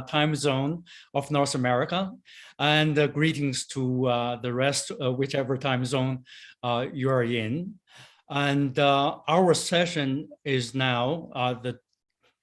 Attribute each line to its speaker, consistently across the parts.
Speaker 1: time zone of North America. And greetings to the rest, whichever time zone you are in. And our session is now the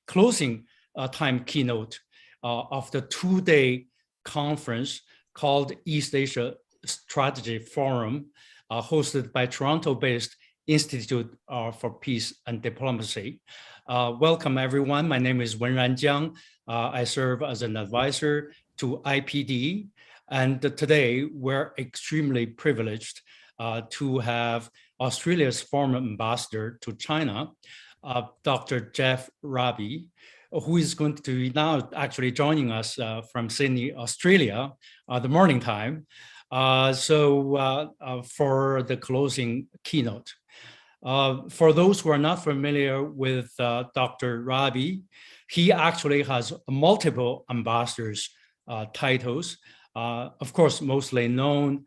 Speaker 1: closing time keynote of the two-day conference called East Asia Strategy Forum, hosted by Toronto-based Institute for Peace and Diplomacy. Welcome, everyone. My name is Wenran Jiang. I serve as an advisor to IPD. And today, we're extremely privileged to have Australia's former ambassador to China, Dr. Geoff Raby, who is going to be now actually joining us from Sydney, Australia, the morning time. For the closing keynote. For those who are not familiar with Dr. Raby, he actually has multiple ambassadors titles. Of course, mostly known,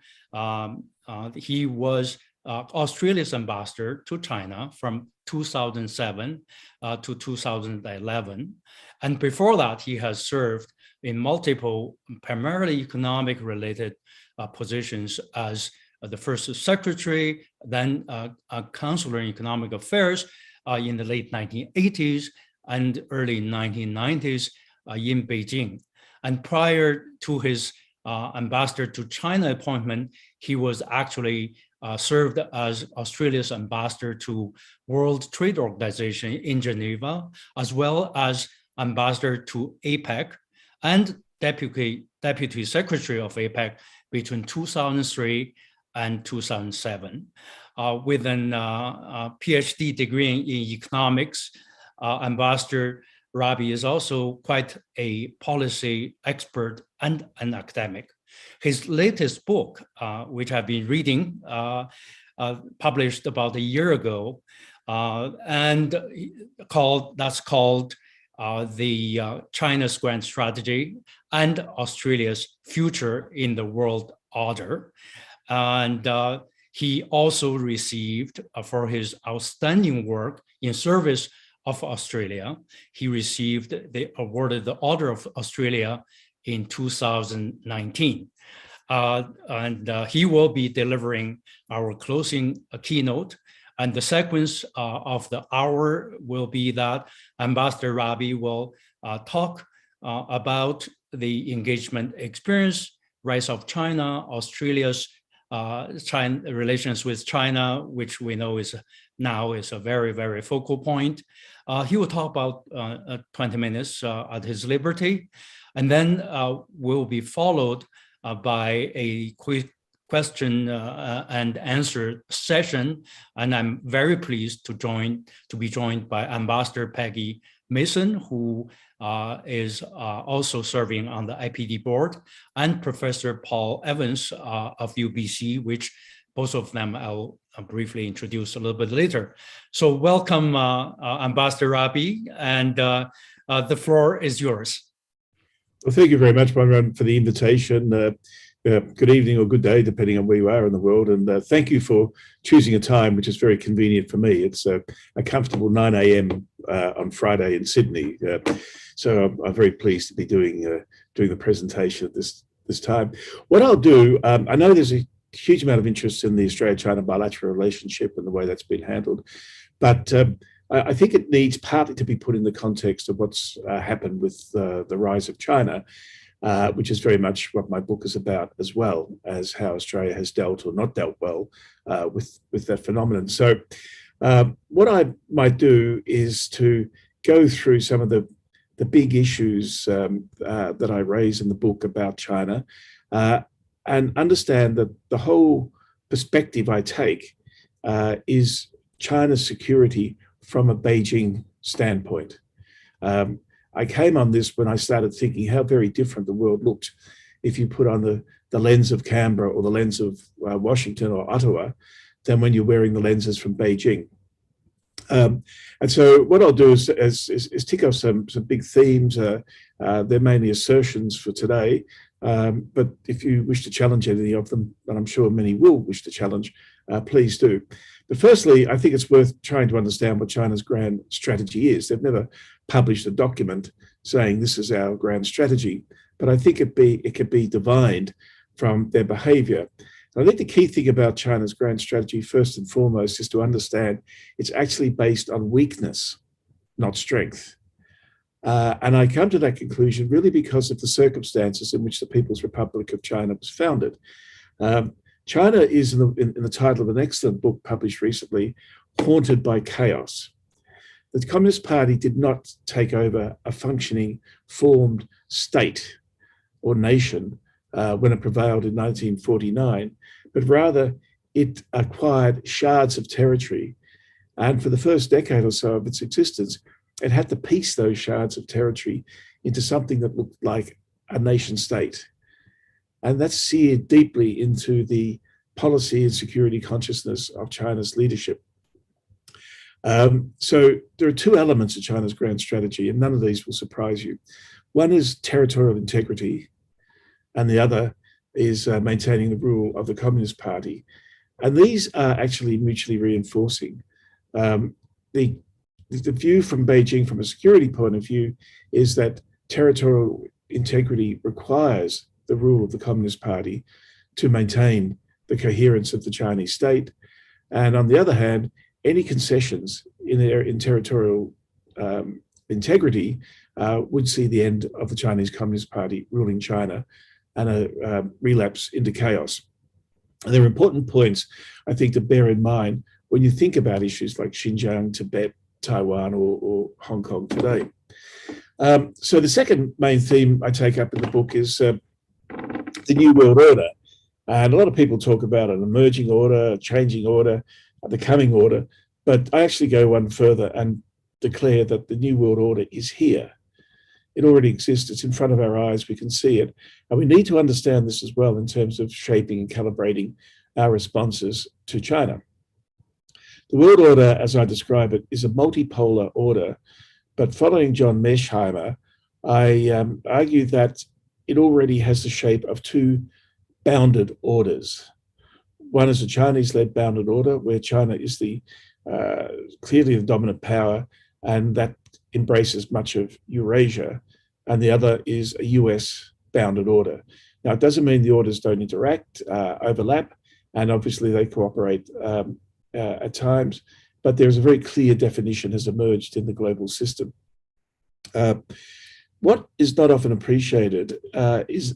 Speaker 1: he was Australia's ambassador to China from 2007 to 2011. And before that, he has served in multiple, primarily economic related positions as the first secretary, then counselor in economic affairs in the late 1980s and early 1990s in Beijing. And prior to his ambassador to China appointment, he was actually served as Australia's ambassador to World Trade Organization in Geneva, as well as ambassador to APEC and deputy secretary of APEC between 2003 and 2007. With an PhD degree in economics, Ambassador Raby is also quite a policy expert and an academic. His latest book, which I've been reading, published about a year ago, and that's called the China's Grand Strategy and Australia's Future in the World Order. And he also received, for his outstanding work in service of Australia, he received awarded the Order of Australia in 2019. He will be delivering our closing keynote. And the sequence of the hour will be that Ambassador Raby will talk about the engagement experience, rise of China, Australia's relations with China, which we know is now a very, very focal point. He will talk about 20 minutes at his liberty, and then will be followed by a quick question and answer session. And I'm very pleased to be joined by Ambassador Peggy Mason, who is also serving on the IPD board, and Professor Paul Evans of UBC, which both of them I'll briefly introduce a little bit later. So welcome, Ambassador Raby, and the floor is yours.
Speaker 2: Well, thank you very much, Myron, for the invitation. Good evening or good day, depending on where you are in the world. And thank you for choosing a time which is very convenient for me. It's a comfortable 9 a.m. On Friday in Sydney. So I'm very pleased to be doing the presentation at this time. What I'll do, I know there's a huge amount of interest in the Australia-China bilateral relationship and the way that's been handled. But I think it needs partly to be put in the context of what's happened with the rise of China, which is very much what my book is about, as well as how Australia has dealt or not dealt well with that phenomenon. So what I might do is to go through some of the big issues that I raise in the book about China, and understand that the whole perspective I take is China's security from a Beijing standpoint. I came on this when I started thinking how very different the world looked if you put on the lens of Canberra or the lens of Washington or Ottawa than when you're wearing the lenses from Beijing. And so what I'll do is tick off some big themes. They're mainly assertions for today, but if you wish to challenge any of them, and I'm sure many will wish to challenge, please do. But firstly, I think it's worth trying to understand what China's grand strategy is. They've never published a document saying this is our grand strategy, but I think it could be divined from their behavior. And I think the key thing about China's grand strategy, first and foremost, is to understand it's actually based on weakness, not strength. And I come to that conclusion really because of the circumstances in which the People's Republic of China was founded. China is, in the title of an excellent book published recently, haunted by chaos. The Communist Party did not take over a functioning, formed state or nation when it prevailed in 1949, but rather it acquired shards of territory. And for the first decade or so of its existence, it had to piece those shards of territory into something that looked like a nation state. And that's seared deeply into the policy and security consciousness of China's leadership. So there are two elements of China's grand strategy, and none of these will surprise you. One is territorial integrity, and the other is maintaining the rule of the Communist Party. And these are actually mutually reinforcing. The view from Beijing, from a security point of view, is that territorial integrity requires the rule of the Communist Party to maintain the coherence of the Chinese state. And on the other hand, any concessions in territorial integrity would see the end of the Chinese Communist Party ruling China and a relapse into chaos. And there are important points, I think, to bear in mind when you think about issues like Xinjiang, Tibet, Taiwan, or Hong Kong today. So the second main theme I take up in the book is the New World Order. And a lot of people talk about an emerging order, a changing order, the coming order, but I actually go one further and declare that the New World Order is here. It already exists. It's in front of our eyes. We can see it. And we need to understand this as well in terms of shaping and calibrating our responses to China. The world order, as I describe it, is a multipolar order, but following John Mearsheimer, I argue that it already has the shape of two bounded orders. One is a Chinese-led bounded order, where China is clearly the dominant power, and that embraces much of Eurasia, and the other is a US bounded order. Now, it doesn't mean the orders don't interact, overlap, and obviously they cooperate at times, but there's a very clear definition has emerged in the global system. What is not often appreciated is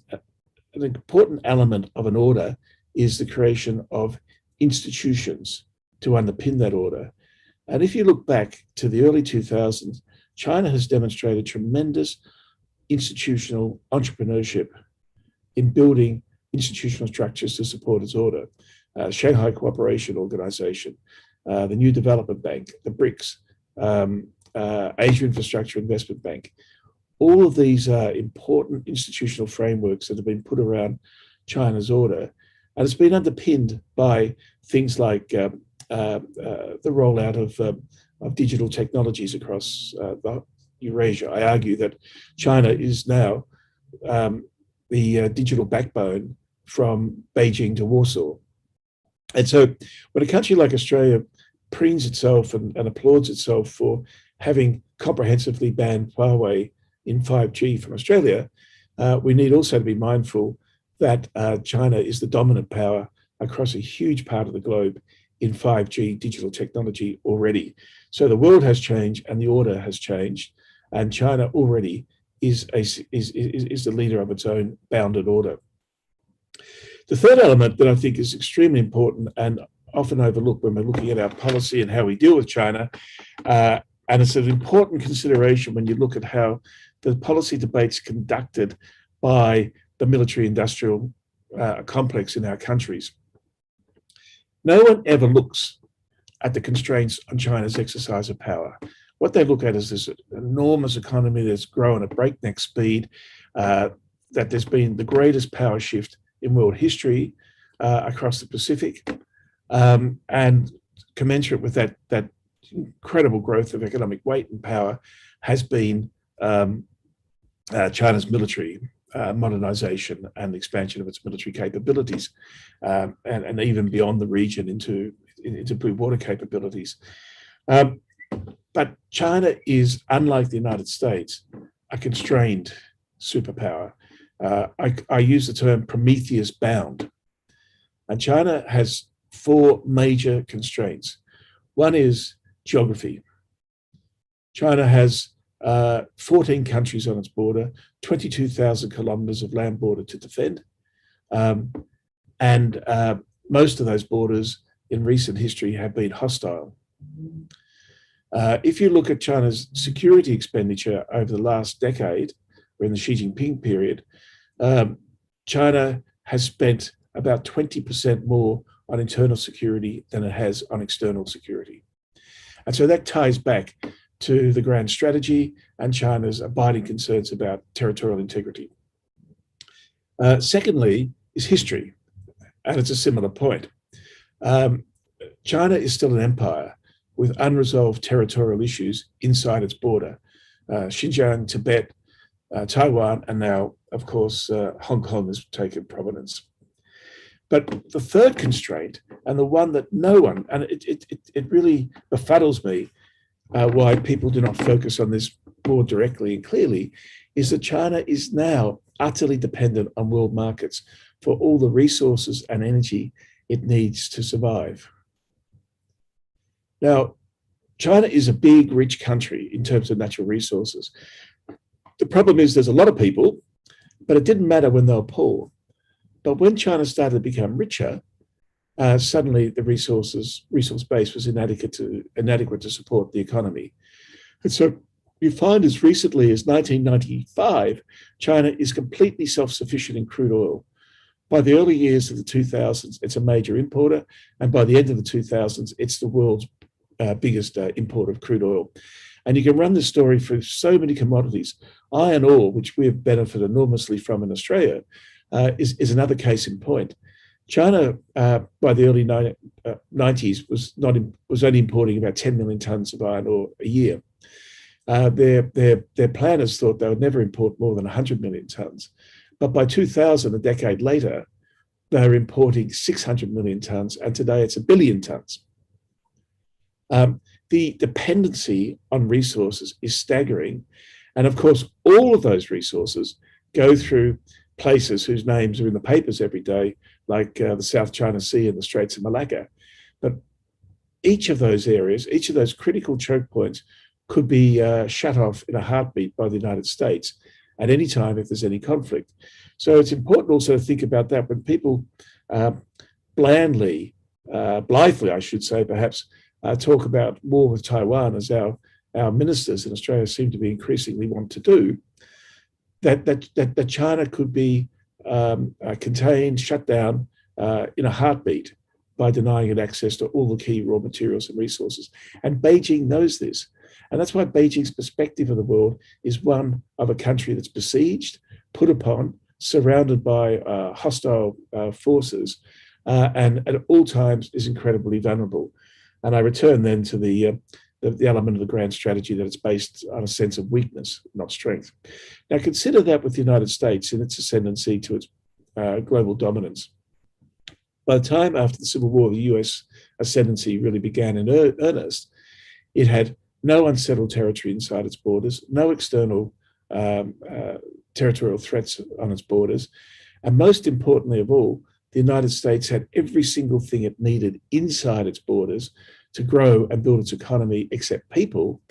Speaker 2: an important element of an order is the creation of institutions to underpin that order. And if you look back to the early 2000s, China has demonstrated tremendous institutional entrepreneurship in building institutional structures to support its order. Shanghai Cooperation Organization, the New Development Bank, the BRICS, Asia Infrastructure Investment Bank. All of these are important institutional frameworks that have been put around China's order. And it's been underpinned by things like the rollout of digital technologies across Eurasia. I argue that China is now the digital backbone from Beijing to Warsaw. And so when a country like Australia preens itself and applauds itself for having comprehensively banned Huawei in 5G from Australia, we need also to be mindful that China is the dominant power across a huge part of the globe in 5G digital technology already. So the world has changed and the order has changed, and China already is the leader of its own bounded order. The third element that I think is extremely important and often overlooked when we're looking at our policy and how we deal with China, and it's an important consideration when you look at how the policy debates conducted by the military-industrial complex in our countries. No one ever looks at the constraints on China's exercise of power. What they look at is this enormous economy that's grown at breakneck speed, that there's been the greatest power shift in world history across the Pacific, and commensurate with that incredible growth of economic weight and power has been China's military modernization and expansion of its military capabilities, and even beyond the region into blue water capabilities. But China is, unlike the United States, a constrained superpower. I use the term Prometheus bound. And China has four major constraints. One is geography. China has 14 countries on its border, 22,000 kilometers of land border to defend. And most of those borders in recent history have been hostile. If you look at China's security expenditure over the last decade, or in the Xi Jinping period, China has spent about 20% more on internal security than it has on external security. And so that ties back to the grand strategy and China's abiding concerns about territorial integrity. Secondly is history, and it's a similar point. China is still an empire with unresolved territorial issues inside its border. Xinjiang, Tibet, Taiwan, and now, of course, Hong Kong has taken prominence. But the third constraint, and the one that no one, and it really befuddles me why people do not focus on this more directly and clearly, is that China is now utterly dependent on world markets for all the resources and energy it needs to survive. Now, China is a big, rich country in terms of natural resources. The problem is there's a lot of people, but it didn't matter when they were poor. But when China started to become richer, suddenly the resource base was inadequate to support the economy. And so you find as recently as 1995, China is completely self-sufficient in crude oil. By the early years of the 2000s, it's a major importer. And by the end of the 2000s, it's the world's biggest importer of crude oil. And you can run this story for so many commodities. Iron ore, which we have benefited enormously from in Australia, is another case in point. China, by the early 90s, was only importing about 10 million tons of iron ore a year. Their planners thought they would never import more than 100 million tons. But by 2000, a decade later, they were importing 600 million tons, and today it's 1 billion tons. The dependency on resources is staggering. And of course, all of those resources go through places whose names are in the papers every day, like the South China Sea and the Straits of Malacca. But each of those areas, each of those critical choke points could be shut off in a heartbeat by the United States at any time if there's any conflict. So it's important also to think about that when people blithely, I should say, perhaps, talk about war with Taiwan, as our ministers in Australia seem to be increasingly want to do, that China could be contained, shut down in a heartbeat by denying it access to all the key raw materials and resources. And Beijing knows this. And that's why Beijing's perspective of the world is one of a country that's besieged, put upon, surrounded by hostile forces, and at all times is incredibly vulnerable. And I return then to the element of the grand strategy that it's based on a sense of weakness, not strength. Now consider that with the United States in its ascendancy to its global dominance. By the time after the Civil War, the US ascendancy really began in earnest, it had no unsettled territory inside its borders, no external territorial threats on its borders, and most importantly of all, the United States had every single thing it needed inside its borders to grow and build its economy, except people,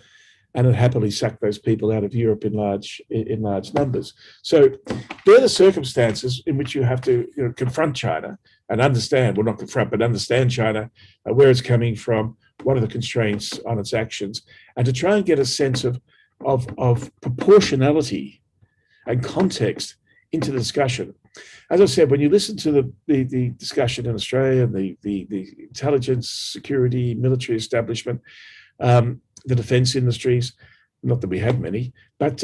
Speaker 2: and it happily sucked those people out of Europe in large numbers. So they're the circumstances in which you have to confront China and understand, well, not confront, but understand China, where it's coming from, what are the constraints on its actions, and to try and get a sense of proportionality and context into the discussion. As I said, when you listen to the discussion in Australia, the intelligence, security, military establishment, the defense industries, not that we have many, but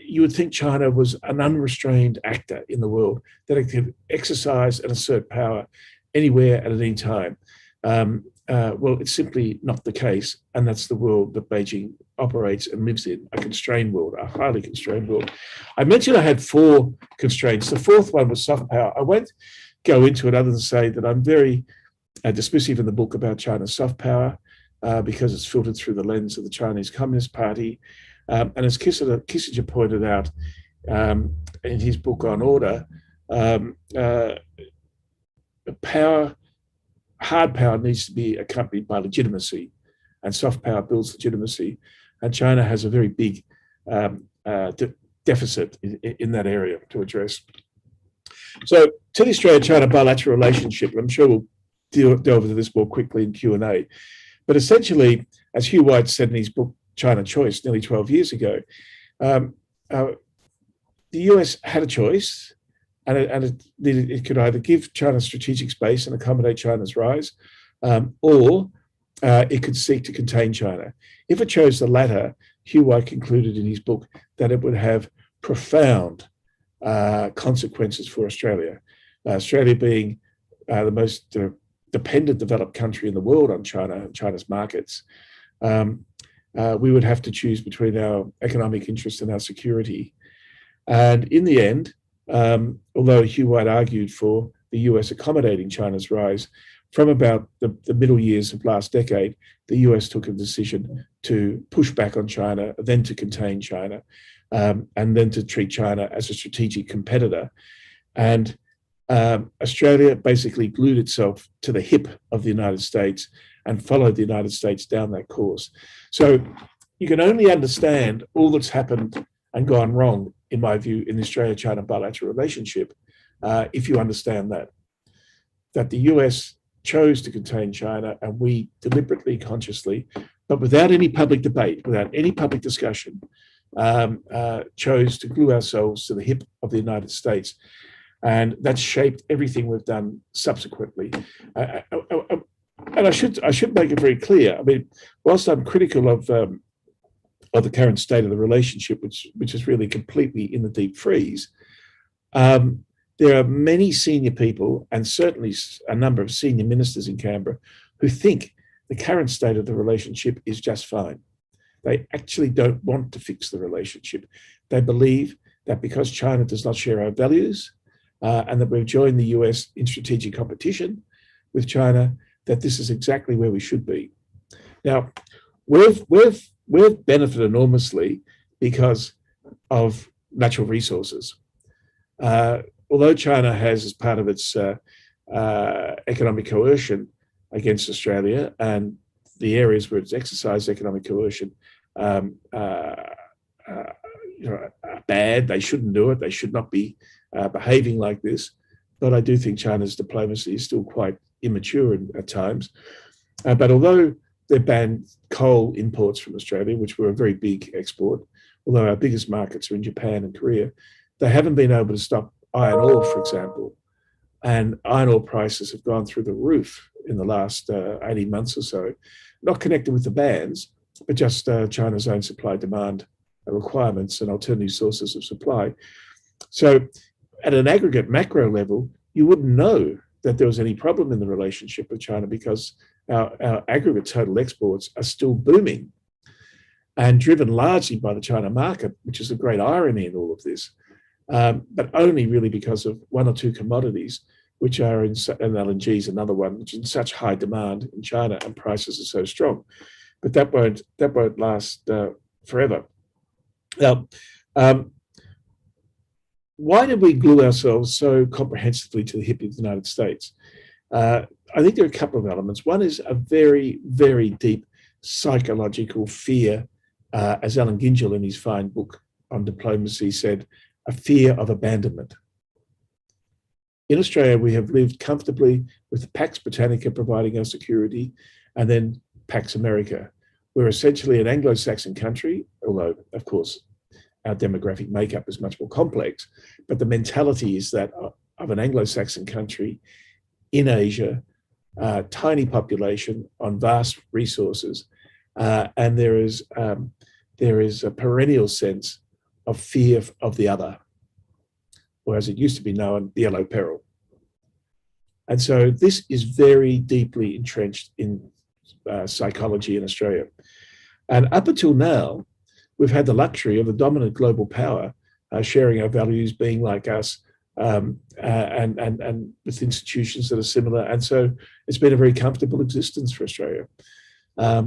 Speaker 2: you would think China was an unrestrained actor in the world, that it could exercise and assert power anywhere at any time. Well, it's simply not the case, and that's the world that Beijing operates and lives in, a constrained world, a highly constrained world. I mentioned I had 4 constraints. The fourth one was soft power. I won't go into it other than say that I'm very dismissive in the book about China's soft power because it's filtered through the lens of the Chinese Communist Party. And as Kissinger pointed out in his book on order, hard power needs to be accompanied by legitimacy, and soft power builds legitimacy. And China has a very big deficit in that area to address. So to the Australia-China bilateral relationship, I'm sure we'll delve into this more quickly in Q&A. But essentially, as Hugh White said in his book, China Choice, nearly 12 years ago, the US had a choice, and it could either give China strategic space and accommodate China's rise, or it could seek to contain China. If it chose the latter, Hugh White concluded in his book that it would have profound consequences for Australia. Australia being the most dependent developed country in the world on China and China's markets, we would have to choose between our economic interest and our security. And in the end, although Hugh White argued for the US accommodating China's rise, from about the middle years of last decade, the US took a decision to push back on China, then to contain China, and then to treat China as a strategic competitor. And Australia basically glued itself to the hip of the United States and followed the United States down that course. So you can only understand all that's happened and gone wrong, in my view, in the Australia-China bilateral relationship, if you understand that the US chose to contain China, and we deliberately, consciously, but without any public debate, without any public discussion, chose to glue ourselves to the hip of the United States. And that's shaped everything we've done subsequently. And I should make it very clear. I mean, whilst I'm critical of the current state of the relationship, which is really completely in the deep freeze, there are many senior people, and certainly a number of senior ministers in Canberra, who think the current state of the relationship is just fine. They actually don't want to fix the relationship. They believe that because China does not share our values, and that we've joined the US in strategic competition with China, that this is exactly where we should be. Now, we've benefited enormously because of natural resources. Although China has, as part of its economic coercion against Australia, and the areas where it's exercised economic coercion are bad, they shouldn't do it, they should not be behaving like this. But I do think China's diplomacy is still quite immature at times. But although they've banned coal imports from Australia, which were a very big export, although our biggest markets are in Japan and Korea, they haven't been able to stop iron ore, for example. And iron ore prices have gone through the roof in the last 18 months or so, not connected with the bans, but just China's own supply-demand requirements and alternative sources of supply. So at an aggregate macro level, you wouldn't know that there was any problem in the relationship with China because our aggregate total exports are still booming and driven largely by the China market, which is a great irony in all of this, but only really because of one or two commodities, which are and LNG is another one, which is in such high demand in China and prices are so strong. But that won't last forever. Now, why did we glue ourselves so comprehensively to the hip of the United States? I think there are a couple of elements. One is a very, very deep psychological fear, as Alan Gingell in his fine book on diplomacy said, a fear of abandonment. In Australia, we have lived comfortably with Pax Britannica providing our security, and then Pax America. We're essentially an Anglo-Saxon country, although, of course, our demographic makeup is much more complex, but the mentality is that of an Anglo-Saxon country in Asia, tiny population on vast resources, and there is a perennial sense of fear of the other, or as it used to be known, the yellow peril. And so this is very deeply entrenched in psychology in Australia. And up until now, we've had the luxury of the dominant global power sharing our values, being like us, and with institutions that are similar. And so it's been a very comfortable existence for Australia. But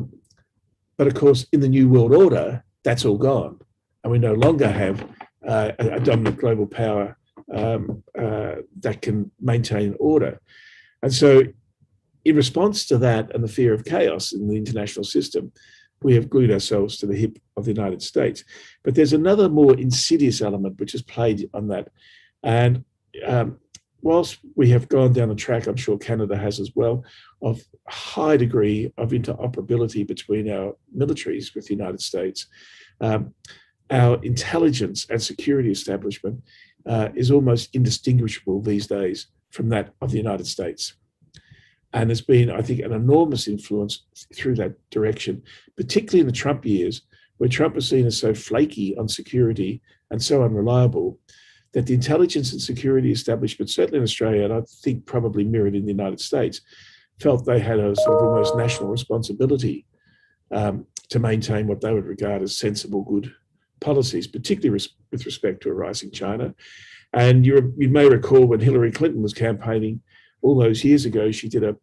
Speaker 2: of course, in the New World Order, that's all gone. And we no longer have a dominant global power that can maintain order. And so in response to that and the fear of chaos in the international system, we have glued ourselves to the hip of the United States. But there's another more insidious element which has played on that. And whilst we have gone down a track, I'm sure Canada has as well, of a high degree of interoperability between our militaries with the United States, our intelligence and security establishment is almost indistinguishable these days from that of the United States. And there's been, I think, an enormous influence through that direction, particularly in the Trump years, where Trump was seen as so flaky on security and so unreliable that the intelligence and security establishment, certainly in Australia, and I think probably mirrored in the United States, felt they had a sort of almost national responsibility to maintain what they would regard as sensible, good policies, particularly with respect to a rising China. And you may recall when Hillary Clinton was campaigning all those years ago, she did a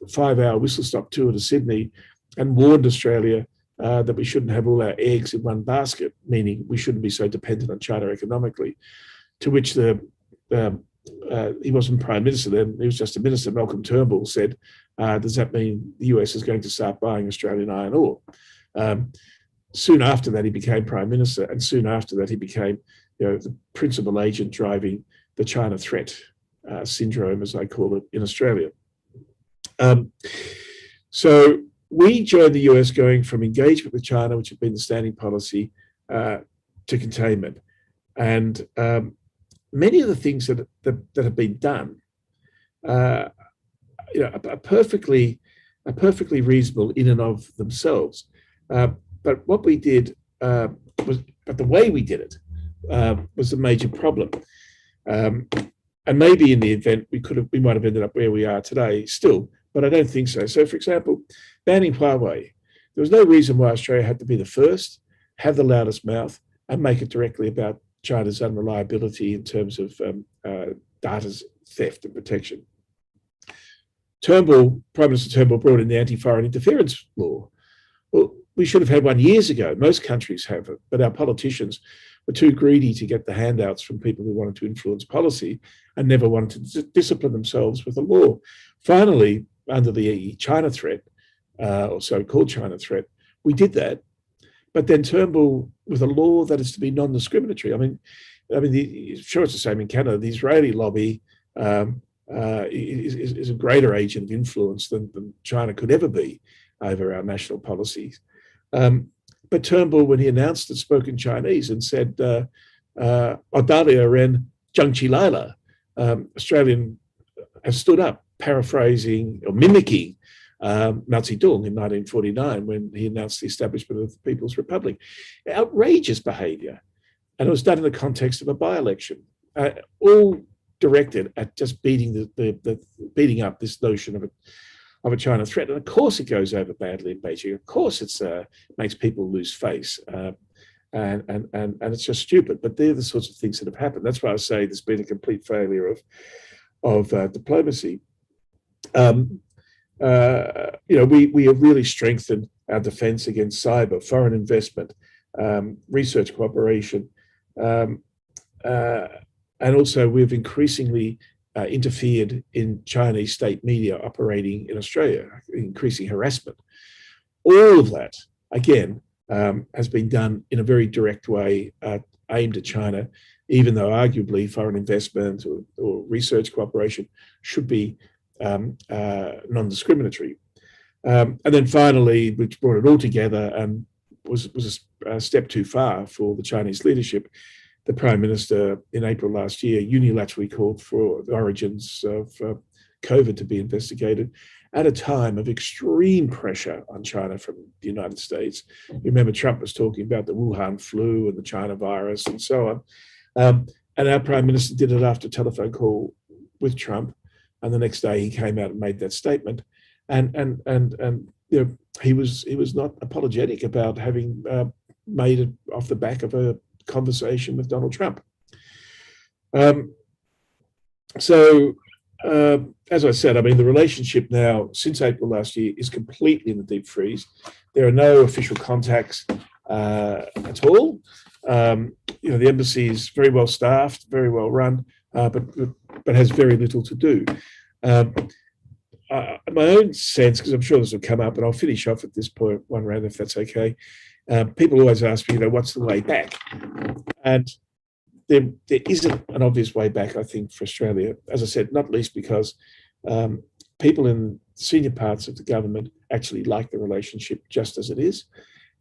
Speaker 2: 5-hour whistle-stop tour to Sydney and warned Australia that we shouldn't have all our eggs in one basket, meaning we shouldn't be so dependent on China economically. To which he wasn't Prime Minister then, he was just a minister, Malcolm Turnbull, said, does that mean the US is going to start buying Australian iron ore? Soon after that, he became Prime Minister, and soon after that, he became the principal agent driving the China threat syndrome, as I call it, in Australia. So we joined the US going from engagement with China, which had been the standing policy, to containment. And many of the things that have been done are perfectly reasonable in and of themselves. But what we did but the way we did it was a major problem. And maybe in the event we might have ended up where we are today still, but I don't think so. So, for example, banning Huawei. There was no reason why Australia had to be the first, have the loudest mouth, and make it directly about China's unreliability in terms of data theft and protection. Prime Minister Turnbull brought in the anti-foreign interference law. Well, we should have had one years ago. Most countries have it, but our politicians were too greedy to get the handouts from people who wanted to influence policy and never wanted to discipline themselves with the law. Finally, under the China threat, or so-called China threat, we did that. But then Turnbull, with a law that is to be non-discriminatory. I mean, sure, it's the same in Canada. The Israeli lobby is a greater agent of influence than China could ever be over our national policies. But Turnbull, when he announced it, spoke in Chinese and said, Audalia ren Zhangqi Laila. Australian has stood up, paraphrasing or mimicking Mao Zedong in 1949 when he announced the establishment of the People's Republic. Outrageous behaviour. And it was done in the context of a by-election, all directed at just beating up this notion of a China threat. And of course it goes over badly in Beijing. Of course it makes people lose face. And it's just stupid. But they're the sorts of things that have happened. That's why I say there's been a complete failure of diplomacy. We have really strengthened our defence against cyber, foreign investment, research cooperation, and also we've increasingly interfered in Chinese state media operating in Australia, increasing harassment. All of that, again, has been done in a very direct way aimed at China, even though arguably foreign investment or research cooperation should be non-discriminatory. And then finally, which brought it all together and was a step too far for the Chinese leadership, the Prime Minister in April last year unilaterally called for the origins of COVID to be investigated at a time of extreme pressure on China from the United States. You remember Trump was talking about the Wuhan flu and the China virus and so on. And our Prime Minister did it after a telephone call with Trump. And the next day he came out and made that statement. And he was not apologetic about having made it off the back of a conversation with Donald Trump. As I said, the relationship now since April last year is completely in the deep freeze. There are no official contacts. at all. The embassy is very well staffed, very well run, but has very little to do. My own sense, because I'm sure this will come up, and I'll finish off at this point, one round, if that's okay. People always ask me, what's the way back? And there isn't an obvious way back, I think, for Australia. As I said, not least because people in senior parts of the government actually like the relationship just as it is.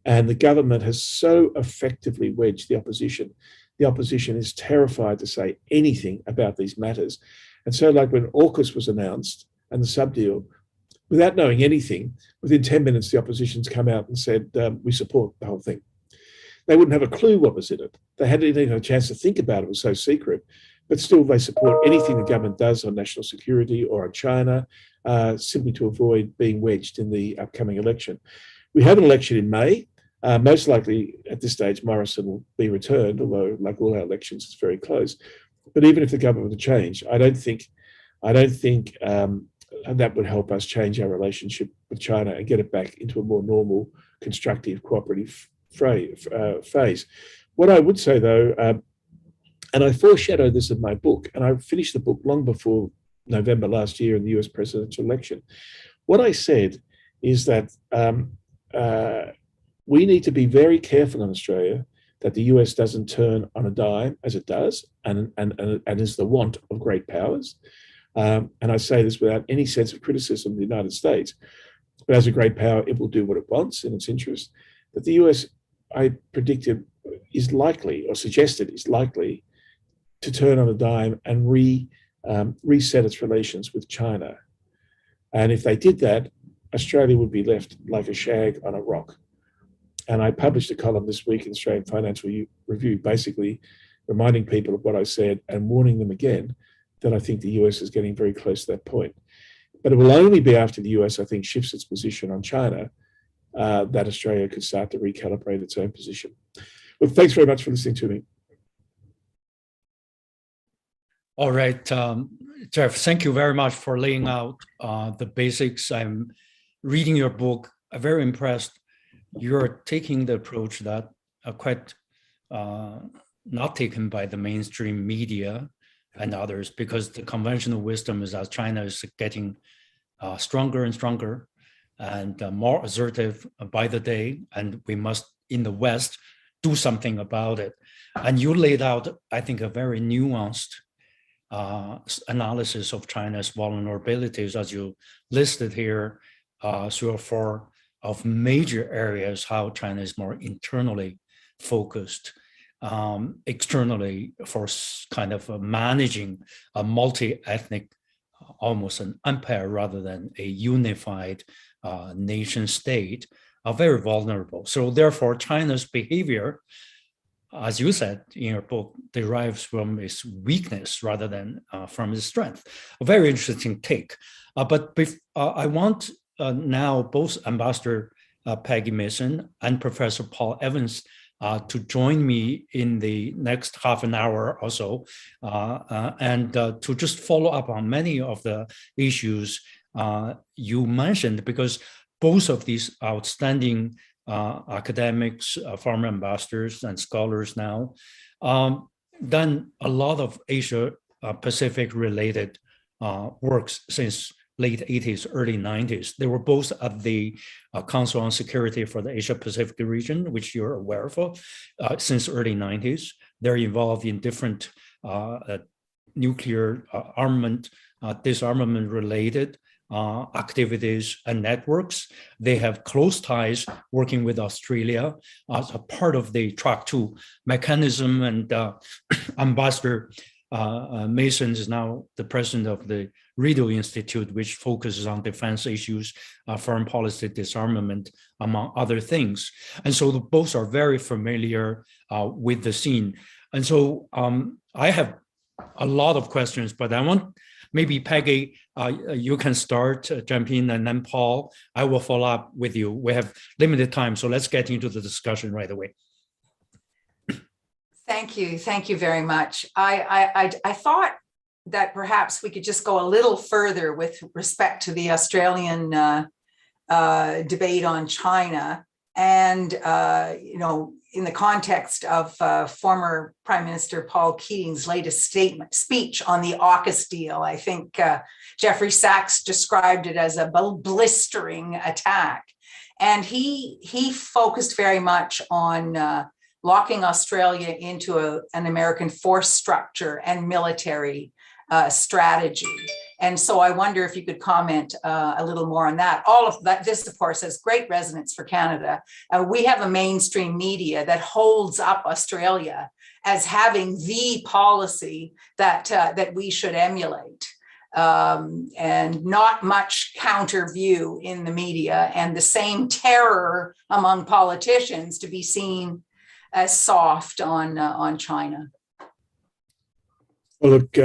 Speaker 2: And the government has so effectively wedged the opposition. The opposition is terrified to say anything about these matters. And so, like when AUKUS was announced and the subdeal, without knowing anything, within 10 minutes, the opposition's come out and said, we support the whole thing. They wouldn't have a clue what was in it. They hadn't even a chance to think about it. It was so secret. But still, they support anything the government does on national security or on China, simply to avoid being wedged in the upcoming election. We have an election in May. Most likely, at this stage, Morrison will be returned, although, like all our elections, it's very close. But even if the government were to change, I don't think that would help us change our relationship with China and get it back into a more normal, constructive, cooperative phase. What I would say, though, and I foreshadowed this in my book, and I finished the book long before November last year in the US presidential election. What I said is that we need to be very careful in Australia that the US doesn't turn on a dime, as it does, and is the want of great powers. And I say this without any sense of criticism of the United States. But as a great power, it will do what it wants in its interest. But the US, I predicted, is likely, or suggested is likely, to turn on a dime and reset its relations with China. And if they did that, Australia would be left like a shag on a rock. And I published a column this week in the Australian Financial Review, basically reminding people of what I said and warning them again that I think the US is getting very close to that point. But it will only be after the US, I think, shifts its position on China that Australia could start to recalibrate its own position. Well, thanks very much for listening to me.
Speaker 1: All right, Geoff, thank you very much for laying out the basics. I'm reading your book. I'm very impressed. You're taking the approach that are quite not taken by the mainstream media and others, because the conventional wisdom is that China is getting stronger and stronger and more assertive by the day, and we must, in the West, do something about it. And you laid out, I think, a very nuanced analysis of China's vulnerabilities, as you listed here, 3 or 4 of major areas how China is more internally focused, externally for kind of managing a multi-ethnic, almost an empire rather than a unified nation state, are very vulnerable. So therefore, China's behavior, as you said in your book, derives from its weakness rather than from its strength. A very interesting take. But I want now both Ambassador Peggy Mason and Professor Paul Evans to join me in the next half an hour or so, and to just follow up on many of the issues you mentioned, because both of these outstanding academics, former ambassadors and scholars now, done a lot of Asia Pacific related works since late 80s, early 90s. They were both at the Council on Security for the Asia Pacific region, which you're aware of, since early 90s. They're involved in different nuclear armament, disarmament related activities and networks. They have close ties working with Australia as a part of the Track 2 mechanism, and Ambassador Mason is now the president of the Rideau Institute, which focuses on defense issues, foreign policy, disarmament, among other things. And so both are very familiar with the scene. And so I have a lot of questions, but I want maybe Peggy, you can start, jump in, and then Paul, I will follow up with you. We have limited time, so let's get into the discussion right away.
Speaker 3: Thank you very much. I thought that perhaps we could just go a little further with respect to the Australian debate on China And, in the context of former Prime Minister Paul Keatings' latest speech on the AUKUS deal, I think Jeffrey Sachs described it as a blistering attack. And he focused very much on locking Australia into an American force structure and military strategy. And so I wonder if you could comment a little more on that. All of that, this, of course, has great resonance for Canada. We have a mainstream media that holds up Australia as having the policy that we should emulate. And not much counter view in the media, and the same terror among politicians to be seen as soft on China.
Speaker 2: Well, look,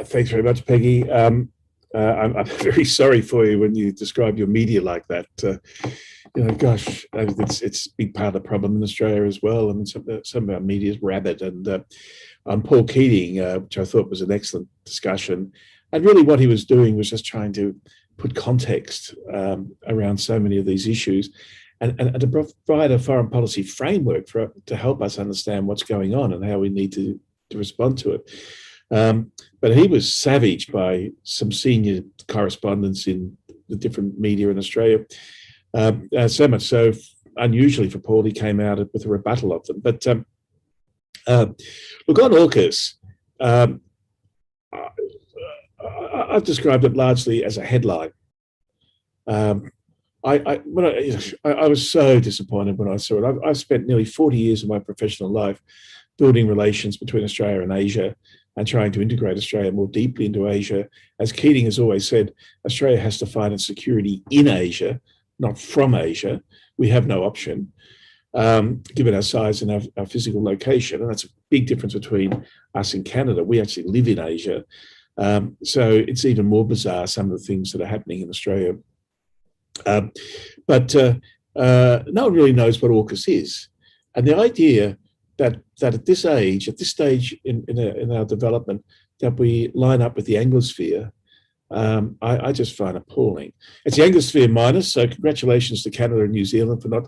Speaker 2: thanks very much, Peggy. I'm very sorry for you when you describe your media like that. Gosh, it's a big part of the problem in Australia as well. I mean, some of our media is rabid, and on Paul Keating, which I thought was an excellent discussion. And really what he was doing was just trying to put context around so many of these issues and to provide a foreign policy framework to help us understand what's going on and how we need to respond to it. But he was savaged by some senior correspondents in the different media in Australia. So much so, unusually for Paul, he came out with a rebuttal of them. But look, on AUKUS, I've described it largely as a headline. I was so disappointed when I saw it. I've spent nearly 40 years of my professional life building relations between Australia and Asia and trying to integrate Australia more deeply into Asia. As Keating has always said, Australia has to find its security in Asia, not from Asia. We have no option, given our size and our physical location. And that's a big difference between us and Canada. We actually live in Asia. So it's even more bizarre, some of the things that are happening in Australia. But no one really knows what AUKUS is. And the idea that at this stage in our development, that we line up with the Anglosphere, I just find appalling. It's the Anglosphere minus, so congratulations to Canada and New Zealand for not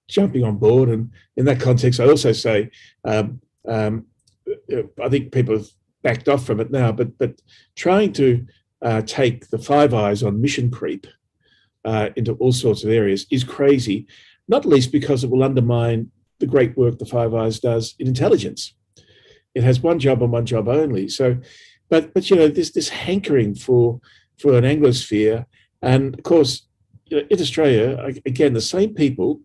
Speaker 2: jumping on board. And in that context, I also say, I think people have backed off from it now, but trying to take the Five Eyes on mission creep into all sorts of areas is crazy, not least because it will undermine the great work the Five Eyes does in intelligence. It has one job and one job only. So, but this hankering for an Anglosphere, and of course, in Australia, again, the same people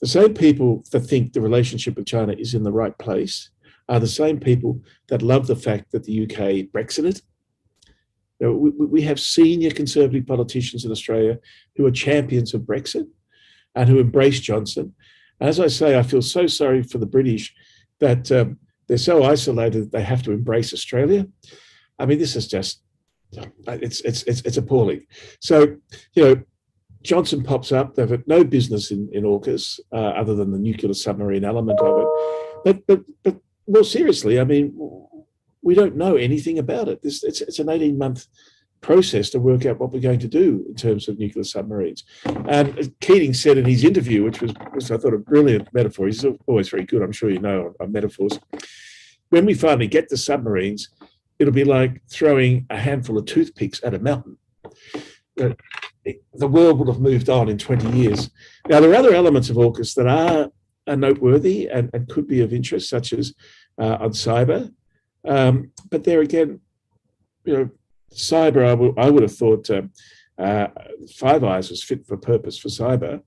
Speaker 2: that think the relationship with China is in the right place are the same people that love the fact that the UK Brexited. We have senior Conservative politicians in Australia who are champions of Brexit and who embrace Johnson. As I say, I feel so sorry for the British that they're so isolated that they have to embrace Australia. I mean, this is just, it's appalling. So, Johnson pops up. They've got no business in AUKUS other than the nuclear submarine element of it. But more seriously, I mean, we don't know anything about it. It's an 18-month process to work out what we're going to do in terms of nuclear submarines. And Keating said in his interview, which was I thought a brilliant metaphor. He's always very good, I'm sure you know, on metaphors. When we finally get the submarines, it'll be like throwing a handful of toothpicks at a mountain. The world will have moved on in 20 years. Now, there are other elements of AUKUS that are noteworthy and could be of interest, such as on cyber. But there again, cyber, I would have thought Five Eyes was fit for purpose for cyber.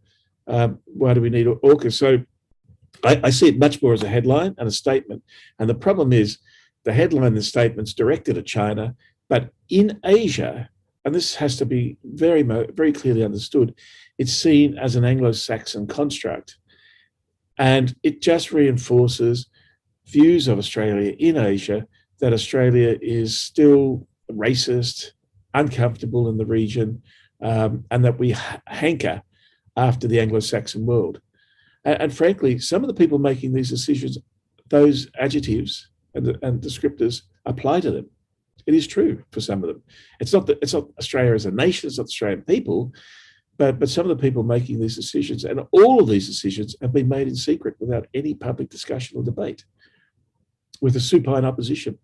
Speaker 2: Why do we need AUKUS? So I see it much more as a headline and a statement. And the problem is the headline and the statement's directed at China, but in Asia, and this has to be very, very clearly understood, it's seen as an Anglo-Saxon construct. And it just reinforces views of Australia in Asia, that Australia is still racist, uncomfortable in the region, and that we hanker after the Anglo-Saxon world. And frankly, some of the people making these decisions, those adjectives and descriptors apply to them. It is true for some of them. It's not Australia as a nation, it's not Australian people, but some of the people making these decisions, and all of these decisions, have been made in secret without any public discussion or debate, with a supine opposition.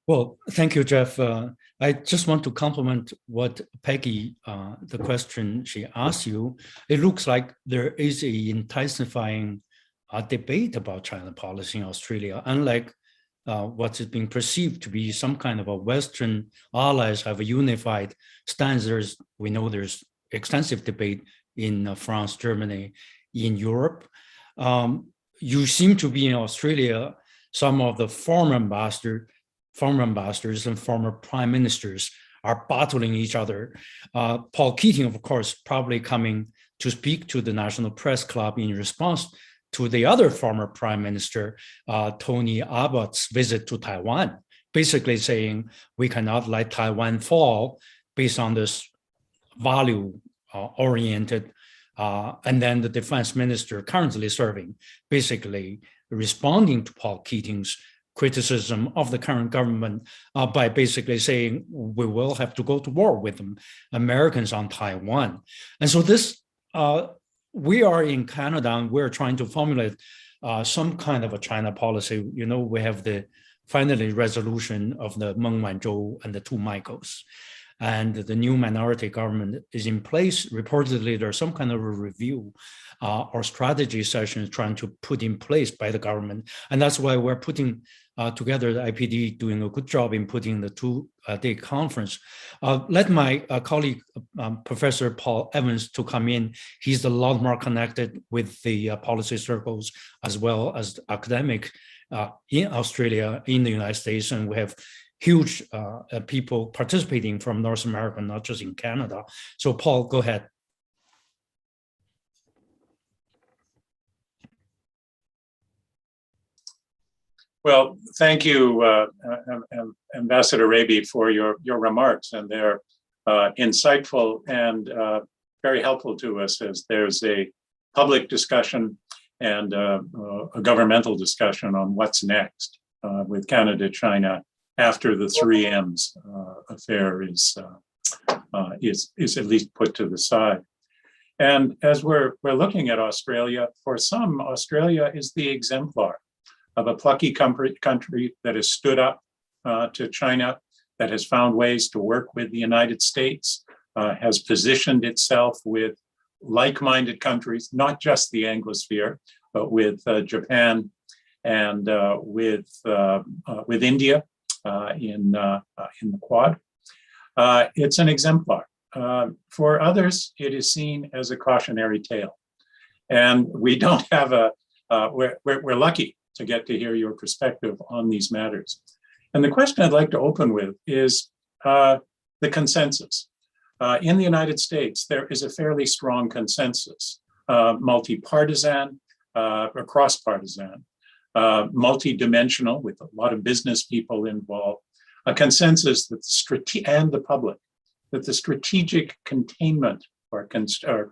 Speaker 1: Well, thank you, Geoff. I just want to compliment what Peggy, the question she asked you. It looks like there is a intensifying debate about China policy in Australia, unlike what's being perceived to be some kind of a Western allies have a unified stance. We know there's extensive debate in France, Germany, in Europe. You seem to be in Australia, some of the former ambassadors and former prime ministers are battling each other. Paul Keating, of course, probably coming to speak to the National Press Club in response to the other former prime minister, Tony Abbott's visit to Taiwan, basically saying we cannot let Taiwan fall based on this value-oriented, and then the defense minister currently serving, basically responding to Paul Keating's criticism of the current government by basically saying we will have to go to war with them, Americans on Taiwan. And so this, we are in Canada and we're trying to formulate some kind of a China policy. You know, we have the finally resolution of the Meng Wanzhou and the two Michaels. And the new minority government is in place. Reportedly, there's some kind of a review or strategy session trying to put in place by the government. And that's why we're putting together the IPD, doing a good job in putting the two-day conference. Let my colleague, Professor Paul Evans, to come in. He's a lot more connected with the policy circles as well as academic in Australia, in the United States, and we have huge people participating from North America, not just in Canada. So Paul, go ahead.
Speaker 4: Well, thank you, Ambassador Raby, for your remarks, and they're insightful and very helpful to us as there's a public discussion and a governmental discussion on what's next with Canada, China, after the 3Ms affair is at least put to the side. And as we're looking at Australia, for some, Australia is the exemplar of a plucky country that has stood up to China, that has found ways to work with the United States, has positioned itself with like-minded countries, not just the Anglosphere, but with Japan and with India in the Quad. It's an exemplar. For others, it is seen as a cautionary tale. And we don't have we're lucky to get to hear your perspective on these matters. And the question I'd like to open with is the consensus. In the United States, there is a fairly strong consensus, multi-partisan, or cross-partisan, multi-dimensional with a lot of business people involved, a consensus that and the public, that the strategic containment or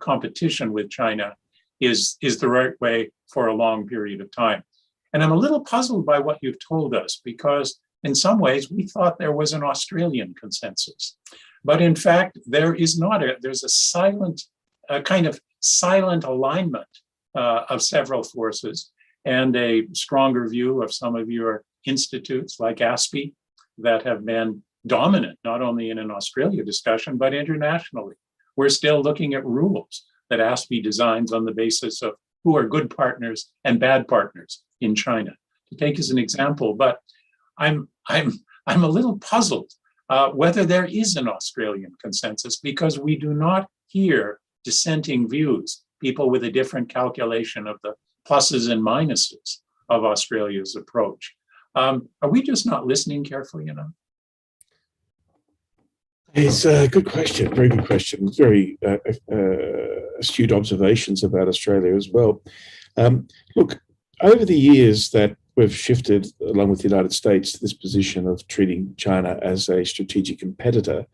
Speaker 4: competition with China is the right way for a long period of time. And I'm a little puzzled by what you've told us, because in some ways we thought there was an Australian consensus. But in fact, there is not. There's a kind of silent alignment of several forces, and a stronger view of some of your institutes like ASPE that have been dominant, not only in an Australia discussion, but internationally. We're still looking at rules that ASPE designs on the basis of who are good partners and bad partners in China, to take as an example. But I'm a little puzzled whether there is an Australian consensus, because we do not hear dissenting views, people with a different calculation of the pluses and minuses of Australia's approach. Are we just not listening carefully enough?
Speaker 2: It's a good question, very good question. Very astute observations about Australia as well. Look, over the years that we've shifted, along with the United States, to this position of treating China as a strategic competitor,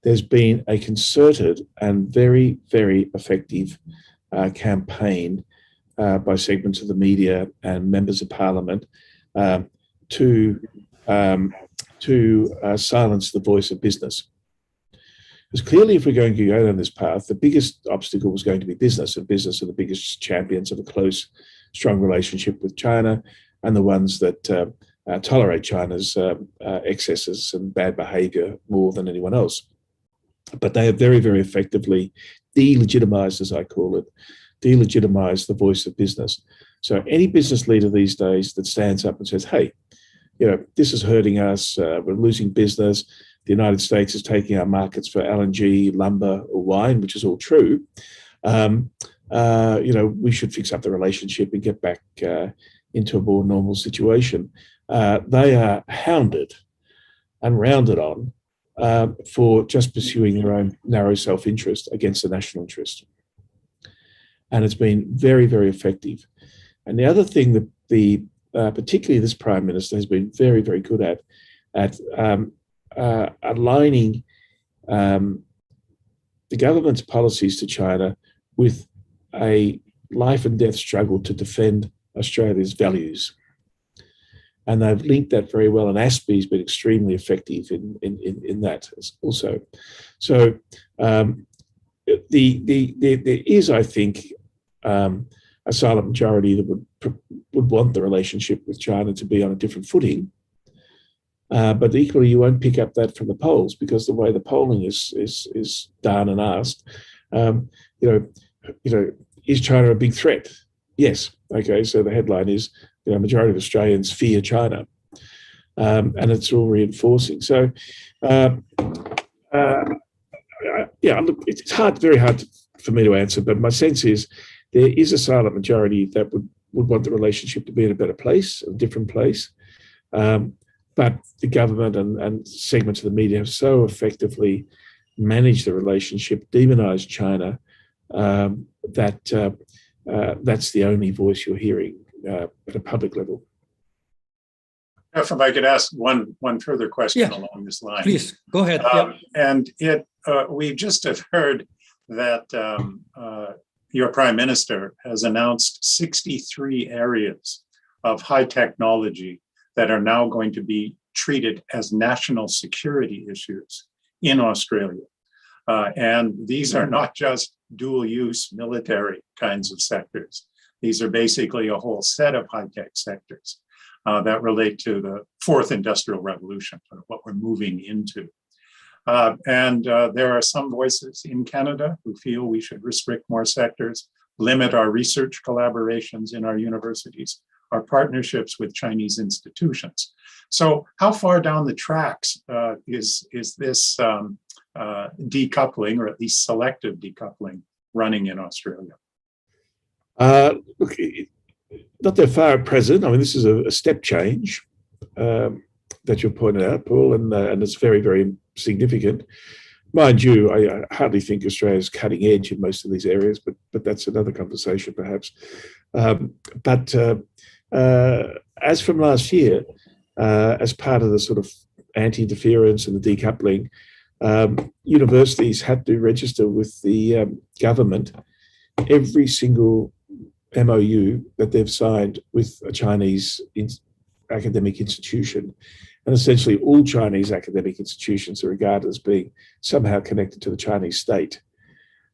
Speaker 2: there's been a concerted and very, very effective campaign by segments of the media and members of parliament to silence the voice of business. Because clearly, if we're going to go down this path, the biggest obstacle was going to be business, and business are the biggest champions of a close, strong relationship with China, and the ones that tolerate China's excesses and bad behavior more than anyone else. But they have very, very effectively delegitimized, as I call it, delegitimized the voice of business. So any business leader these days that stands up and says, hey, this is hurting us, we're losing business, the United States is taking our markets for LNG, lumber, or wine, which is all true, we should fix up the relationship and get back into a more normal situation. They are hounded and rounded on for just pursuing their own narrow self-interest against the national interest. And it's been very, very effective. And the other thing that particularly this Prime Minister has been very, very good at aligning the government's policies to China with a life and death struggle to defend Australia's values. And they've linked that very well, and ASPI's been extremely effective in that also. So there is, I think, a silent majority that would want the relationship with China to be on a different footing. But equally, you won't pick up that from the polls, because the way the polling is done and asked, is China a big threat? Yes. Okay. So the headline is, majority of Australians fear China, and it's all reinforcing. So, look, it's very hard for me to answer, but my sense is there is a silent majority that would want the relationship to be in a better place, a different place. But the government and segments of the media have so effectively managed the relationship, demonized China, that that's the only voice you're hearing at a public level.
Speaker 4: If I could ask one further question along this line.
Speaker 1: Please, go ahead.
Speaker 4: And we just have heard that your Prime Minister has announced 63 areas of high technology that are now going to be treated as national security issues in Australia. And these are not just dual-use military kinds of sectors. These are basically a whole set of high-tech sectors that relate to the fourth industrial revolution, what we're moving into. And there are some voices in Canada who feel we should restrict more sectors, limit our research collaborations in our universities, our partnerships with Chinese institutions. So how far down the tracks is this decoupling, or at least selective decoupling, running in Australia?
Speaker 2: Look, not that far at present. I mean, this is a step change that you're pointing out, Paul, and it's very, very significant. Mind you, I hardly think Australia's cutting edge in most of these areas, but that's another conversation, perhaps. As from last year, as part of the sort of anti-interference and the decoupling, universities had to register with the government every single MOU that they've signed with a Chinese academic institution. And essentially all Chinese academic institutions are regarded as being somehow connected to the Chinese state.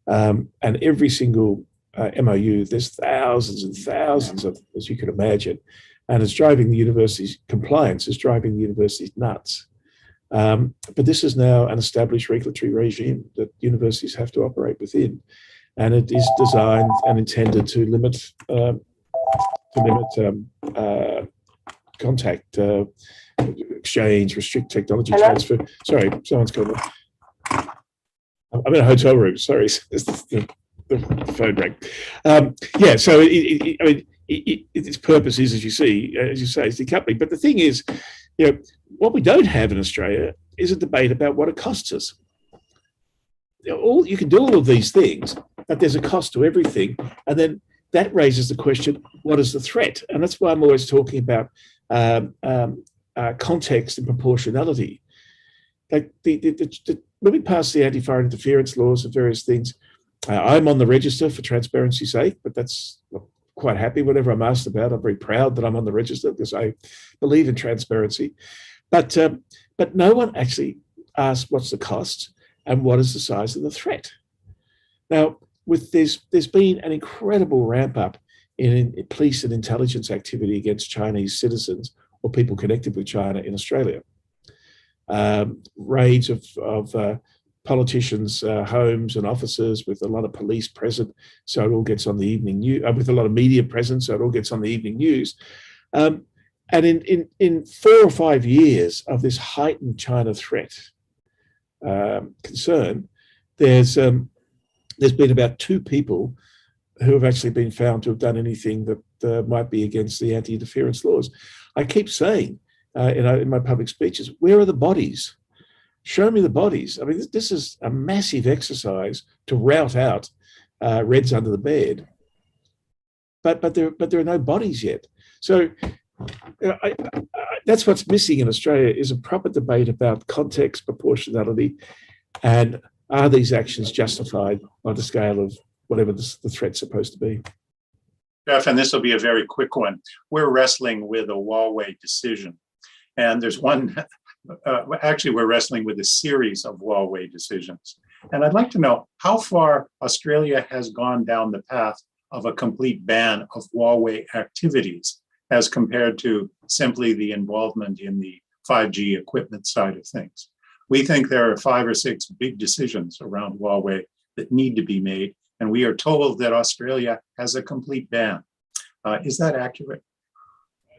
Speaker 2: And every single MOU, there's thousands and thousands of, as you can imagine, and it's driving the university's compliance, is driving the universities nuts. But this is now an established regulatory regime that universities have to operate within. And it is designed and intended to limit contact, exchange, restrict technology transfer. Sorry, someone's calling me. I'm in a hotel room. Sorry, the phone rang. So its purpose is, as you say, is decoupling. But the thing is, what we don't have in Australia is a debate about what it costs us. You can do all of these things, but there's a cost to everything, and then that raises the question: what is the threat? And that's why I'm always talking about context and proportionality. Like when we pass the anti-foreign interference laws and various things, I'm on the register for transparency's sake, but that's quite happy. Whatever I'm asked about, I'm very proud that I'm on the register because I believe in transparency. But no one actually asks what's the cost. and what is the size of the threat. Now, there's been an incredible ramp up in police and intelligence activity against Chinese citizens or people connected with China in Australia. Raids of politicians' homes and offices with a lot of police present, so it all gets on the evening news, with a lot of media present, so it all gets on the evening news. And in 4 or 5 years of this heightened China threat concern, there's been about 2 people who have actually been found to have done anything that might be against the anti-interference laws. I keep saying in my public speeches, where are the bodies? Show me the bodies. I mean, this is a massive exercise to rout out Reds under the bed, but there are no bodies yet. So that's what's missing in Australia, is a proper debate about context, proportionality, and are these actions justified by the scale of whatever the threat's supposed to be.
Speaker 4: Geoff, and this will be a very quick one. We're wrestling with a Huawei decision, and there's one. Actually, we're wrestling with a series of Huawei decisions. And I'd like to know how far Australia has gone down the path of a complete ban of Huawei activities as compared to simply the involvement in the 5G equipment side of things. We think there are 5 or 6 big decisions around Huawei that need to be made, and we are told that Australia has a complete ban. Is that accurate?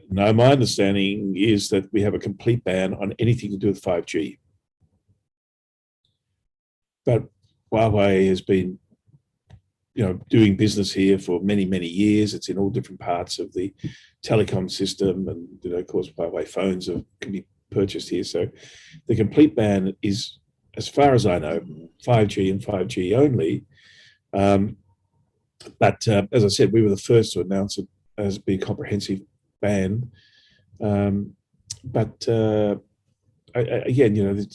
Speaker 2: No, my understanding is that we have a complete ban on anything to do with 5G. But Huawei has been, doing business here for many, many years. It's in all different parts of the telecom system, and of course, Huawei phones can be purchased here. So, the complete ban is, as far as I know, 5G and 5G only. But as I said, we were the first to announce it as being a comprehensive ban. But again, you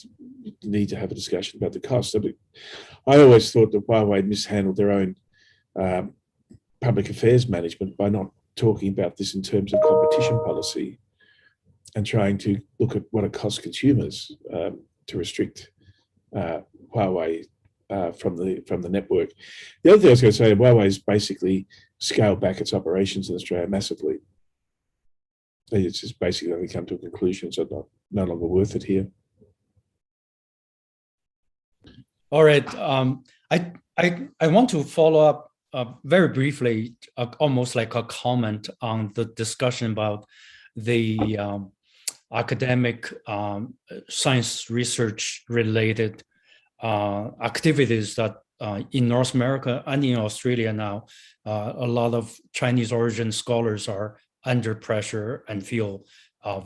Speaker 2: need to have a discussion about the cost. I always thought that Huawei mishandled their own public affairs management by not talking about this in terms of competition policy and trying to look at what it costs consumers to restrict Huawei from the network. The other thing I was going to say, Huawei has basically scaled back its operations in Australia massively. It's just basically only come to a conclusion, so it's no longer worth it here.
Speaker 1: All right. I want to follow up very briefly, almost like a comment on the discussion about the academic science research related activities that in North America and in Australia now, a lot of Chinese origin scholars are under pressure and feel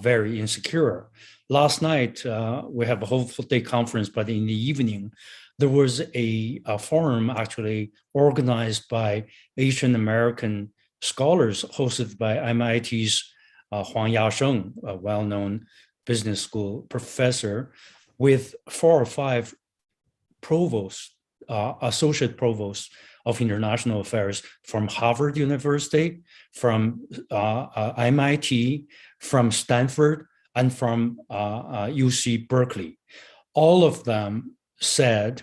Speaker 1: very insecure. Last night, we have a whole day conference, but in the evening, there was a forum actually organized by Asian American scholars hosted by MIT's Huang Yasheng, a well-known business school professor, with 4 or 5 provosts, associate provosts of international affairs from Harvard University, from MIT, from Stanford, and from UC Berkeley. All of them said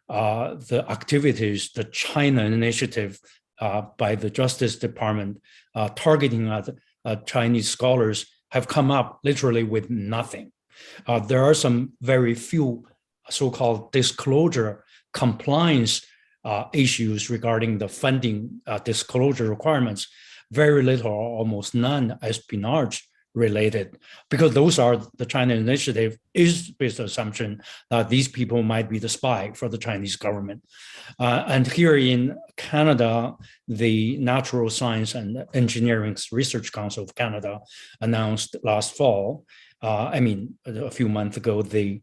Speaker 1: the activities, the China initiative by the Justice Department targeting Chinese scholars have come up literally with nothing. There are some very few so-called disclosure compliance issues regarding the funding disclosure requirements, very little or almost none espionage related, because those are the China initiative is based on the assumption that these people might be the spy for the Chinese government. And here in Canada, the Natural Science and Engineering Research Council of Canada announced last fall, a few months ago, the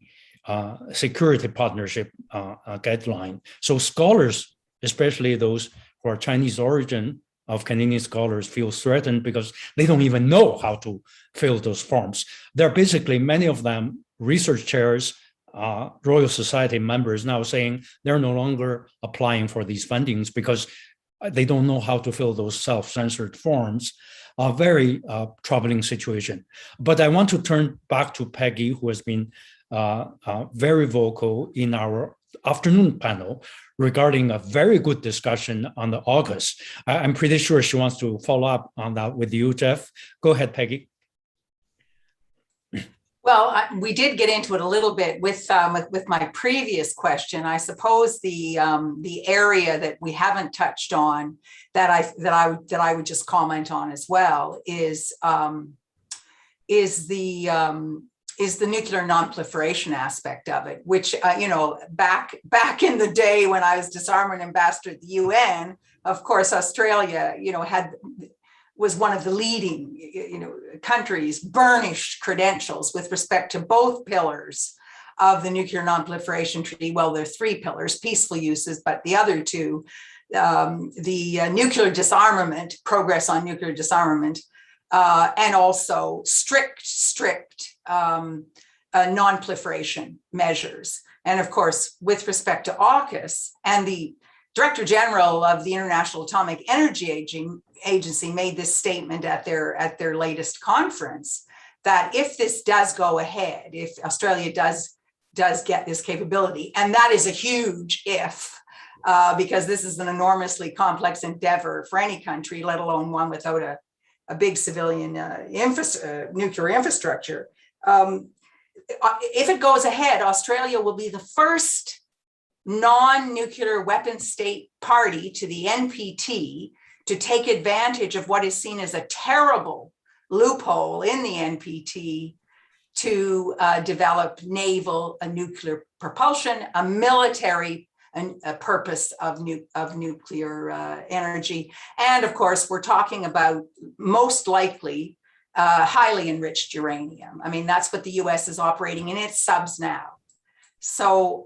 Speaker 1: security partnership guideline. So scholars, especially those who are Chinese origin of Canadian scholars, feel threatened because they don't even know how to fill those forms. They're basically, many of them, research chairs, Royal Society members now saying they're no longer applying for these fundings because they don't know how to fill those self-censored forms. A very troubling situation. But I want to turn back to Peggy, who has been very vocal in our afternoon panel regarding a very good discussion on the AUKUS. I'm pretty sure she wants to follow up on that with you, Geoff. Go ahead, Peggy.
Speaker 3: Well, we did get into it a little bit with my previous question. I suppose the area that we haven't touched on that I would just comment on as well is the nuclear non-proliferation aspect of it, which back in the day when I was disarmament ambassador at the UN, of course, Australia, was one of the leading, countries, burnished credentials with respect to both pillars of the nuclear non-proliferation treaty. Well, there are three pillars: peaceful uses, but the other two, the nuclear disarmament, progress on nuclear disarmament, and also strict non-proliferation measures. And of course, with respect to AUKUS, and the Director General of the International Atomic Energy Agency made this statement at their latest conference, that if this does go ahead, if Australia does get this capability, and that is a huge if, because this is an enormously complex endeavor for any country, let alone one without a big civilian nuclear infrastructure. If it goes ahead, Australia will be the first non-nuclear weapon state party to the NPT to take advantage of what is seen as a terrible loophole in the NPT to develop naval nuclear propulsion, a military purpose of nuclear energy. And of course, we're talking about most likely highly enriched uranium. I mean, that's what the US is operating in its subs now. So,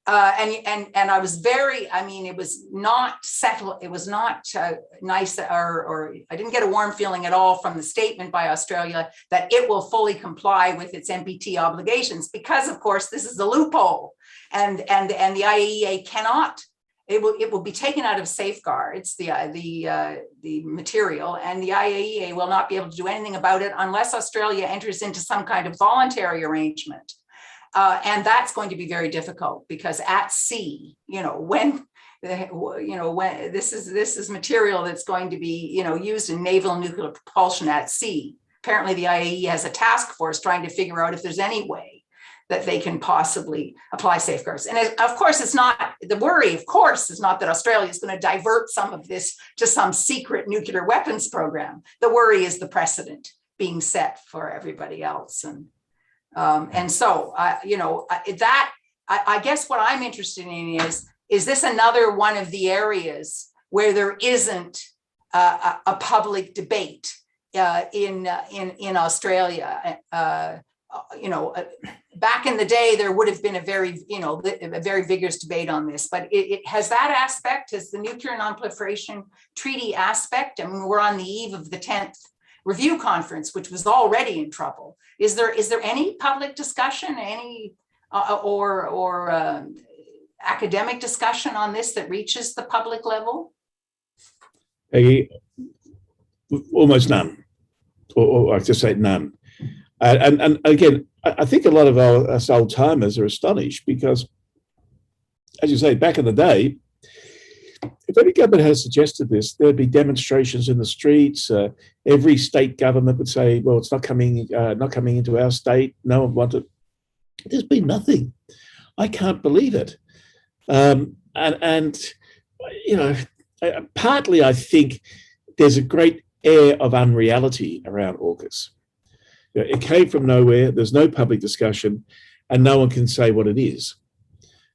Speaker 3: and I was it was not settled. It was not nice, or I didn't get a warm feeling at all from the statement by Australia that it will fully comply with its NPT obligations, because of course this is a loophole, and the IAEA cannot. It will be taken out of safeguards, the material, and the IAEA will not be able to do anything about it unless Australia enters into some kind of voluntary arrangement. And that's going to be very difficult, because at sea, when this is material that's going to be, used in naval and nuclear propulsion at sea. Apparently the IAEA has a task force trying to figure out if there's any way that they can possibly apply safeguards. And of course, it's not, the worry, of course, is not that Australia is going to divert some of this to some secret nuclear weapons program. The worry is the precedent being set for everybody else. And so, I guess what I'm interested in is this another one of the areas where there isn't a public debate in Australia? Back in the day, there would have been a very vigorous debate on this, but it has that aspect, has the nuclear non-proliferation treaty aspect. I mean, we're on the eve of the 10th review conference, which was already in trouble. Is there any public discussion, any academic discussion on this that reaches the public level?
Speaker 2: Almost none, or I just say none. And again, I think a lot of us old timers are astonished, because, as you say, back in the day, if any government had suggested this, there'd be demonstrations in the streets. Every state government would say, "Well, it's not coming into our state. No one wanted." There's been nothing. I can't believe it. Partly I think there's a great air of unreality around AUKUS. It came from nowhere. There's no public discussion, and no one can say what it is.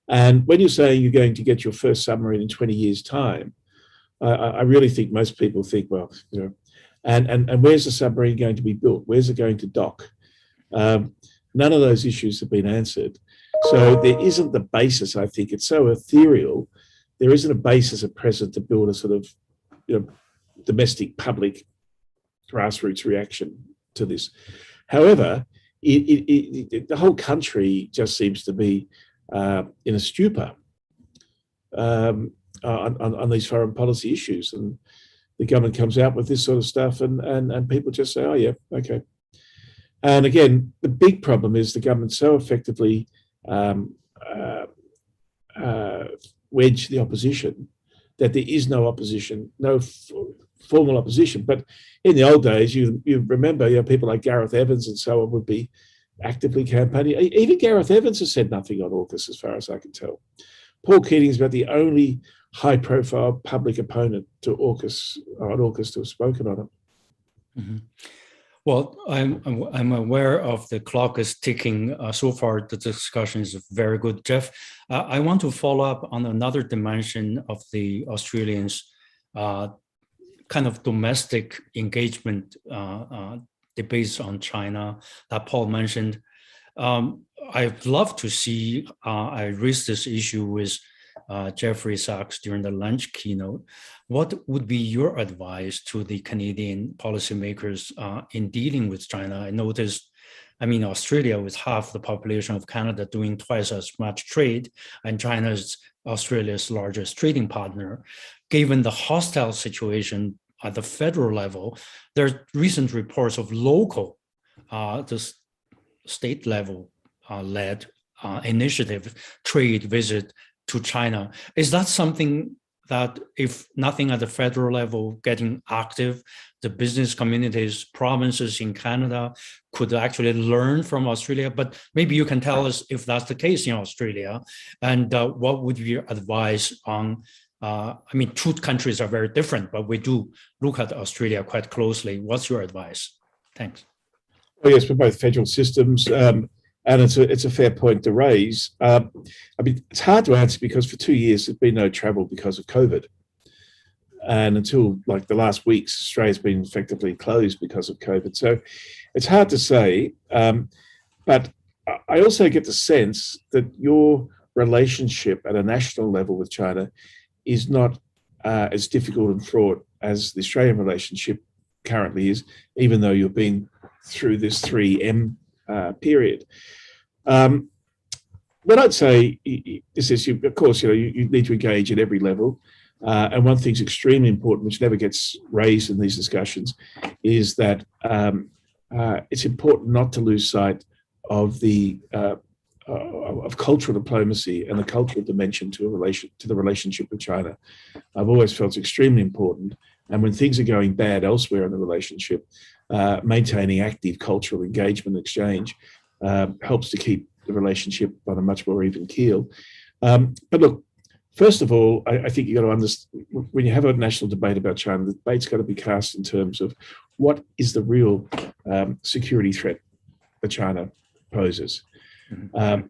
Speaker 2: And when you're saying you're going to get your first submarine in 20 years' time, I really think most people think, well, and where's the submarine going to be built? Where's it going to dock? None of those issues have been answered. So there isn't the basis, I think. It's so ethereal. There isn't a basis at present to build a sort of domestic public grassroots reaction to this. However, the whole country just seems to be in a stupor on these foreign policy issues, and the government comes out with this sort of stuff, and people just say, "Oh yeah, okay." And again, the big problem is the government so effectively wedge the opposition, that there is no opposition, no formal opposition. But in the old days, you remember, people like Gareth Evans and so on would be actively campaigning. Even Gareth Evans has said nothing on AUKUS, as far as I can tell. Paul Keating is about the only high-profile public opponent to AUKUS to have spoken on it.
Speaker 1: Mm-hmm. Well, I'm aware of the clock is ticking. So far, the discussion is very good. Geoff, I want to follow up on another dimension of the Australians' kind of domestic engagement debates on China that Paul mentioned. I'd love to see, I raised this issue with Jeffrey Sachs during the lunch keynote. What would be your advice to the Canadian policymakers in dealing with China? I noticed, Australia with half the population of Canada doing twice as much trade, and China is Australia's largest trading partner. Given the hostile situation at the federal level, there are recent reports of local, the state level led initiative, trade visit to China. Is that something that, if nothing at the federal level getting active, the business communities, provinces in Canada could actually learn from Australia? But maybe you can tell us if that's the case in Australia, and what would be your advice on, two countries are very different, but we do look at Australia quite closely. What's your advice? Thanks.
Speaker 2: Well, yes, we're both federal systems. And it's a fair point to raise. It's hard to answer because for 2 years there's been no travel because of COVID, and until like the last weeks, Australia's been effectively closed because of COVID. So it's hard to say. But I also get the sense that your relationship at a national level with China is not as difficult and fraught as the Australian relationship currently is, even though you've been through this 3M period. When I'd say this is, of course, you need to engage at every level. And one thing's extremely important, which never gets raised in these discussions, is that it's important not to lose sight of the of cultural diplomacy and the cultural dimension to the relationship with China. I've always felt it's extremely important. And when things are going bad elsewhere in the relationship, maintaining active cultural engagement and exchange helps to keep the relationship on a much more even keel. But look, first of all, I think you've got to understand, when you have a national debate about China, the debate's got to be cast in terms of what is the real security threat that China poses. I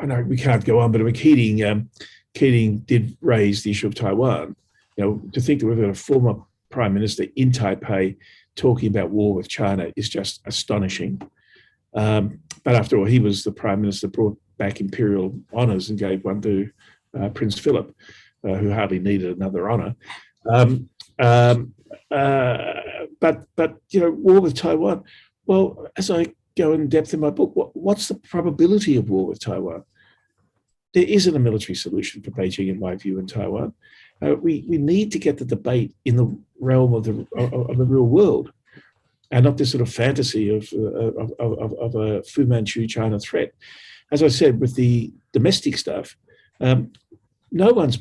Speaker 2: know we can't go on, but Keating did raise the issue of Taiwan. To think that we've got a former prime minister in Taipei talking about war with China is just astonishing. But after all, he was the prime minister that brought back imperial honours and gave one to Prince Philip, who hardly needed another honour. But war with Taiwan. Well, as I go in depth in my book, what's the probability of war with Taiwan? There isn't a military solution for Beijing, in my view, in Taiwan. We need to get the debate in the realm of the real world, and not this sort of fantasy of a Fu Manchu China threat. As I said, with the domestic stuff, no one's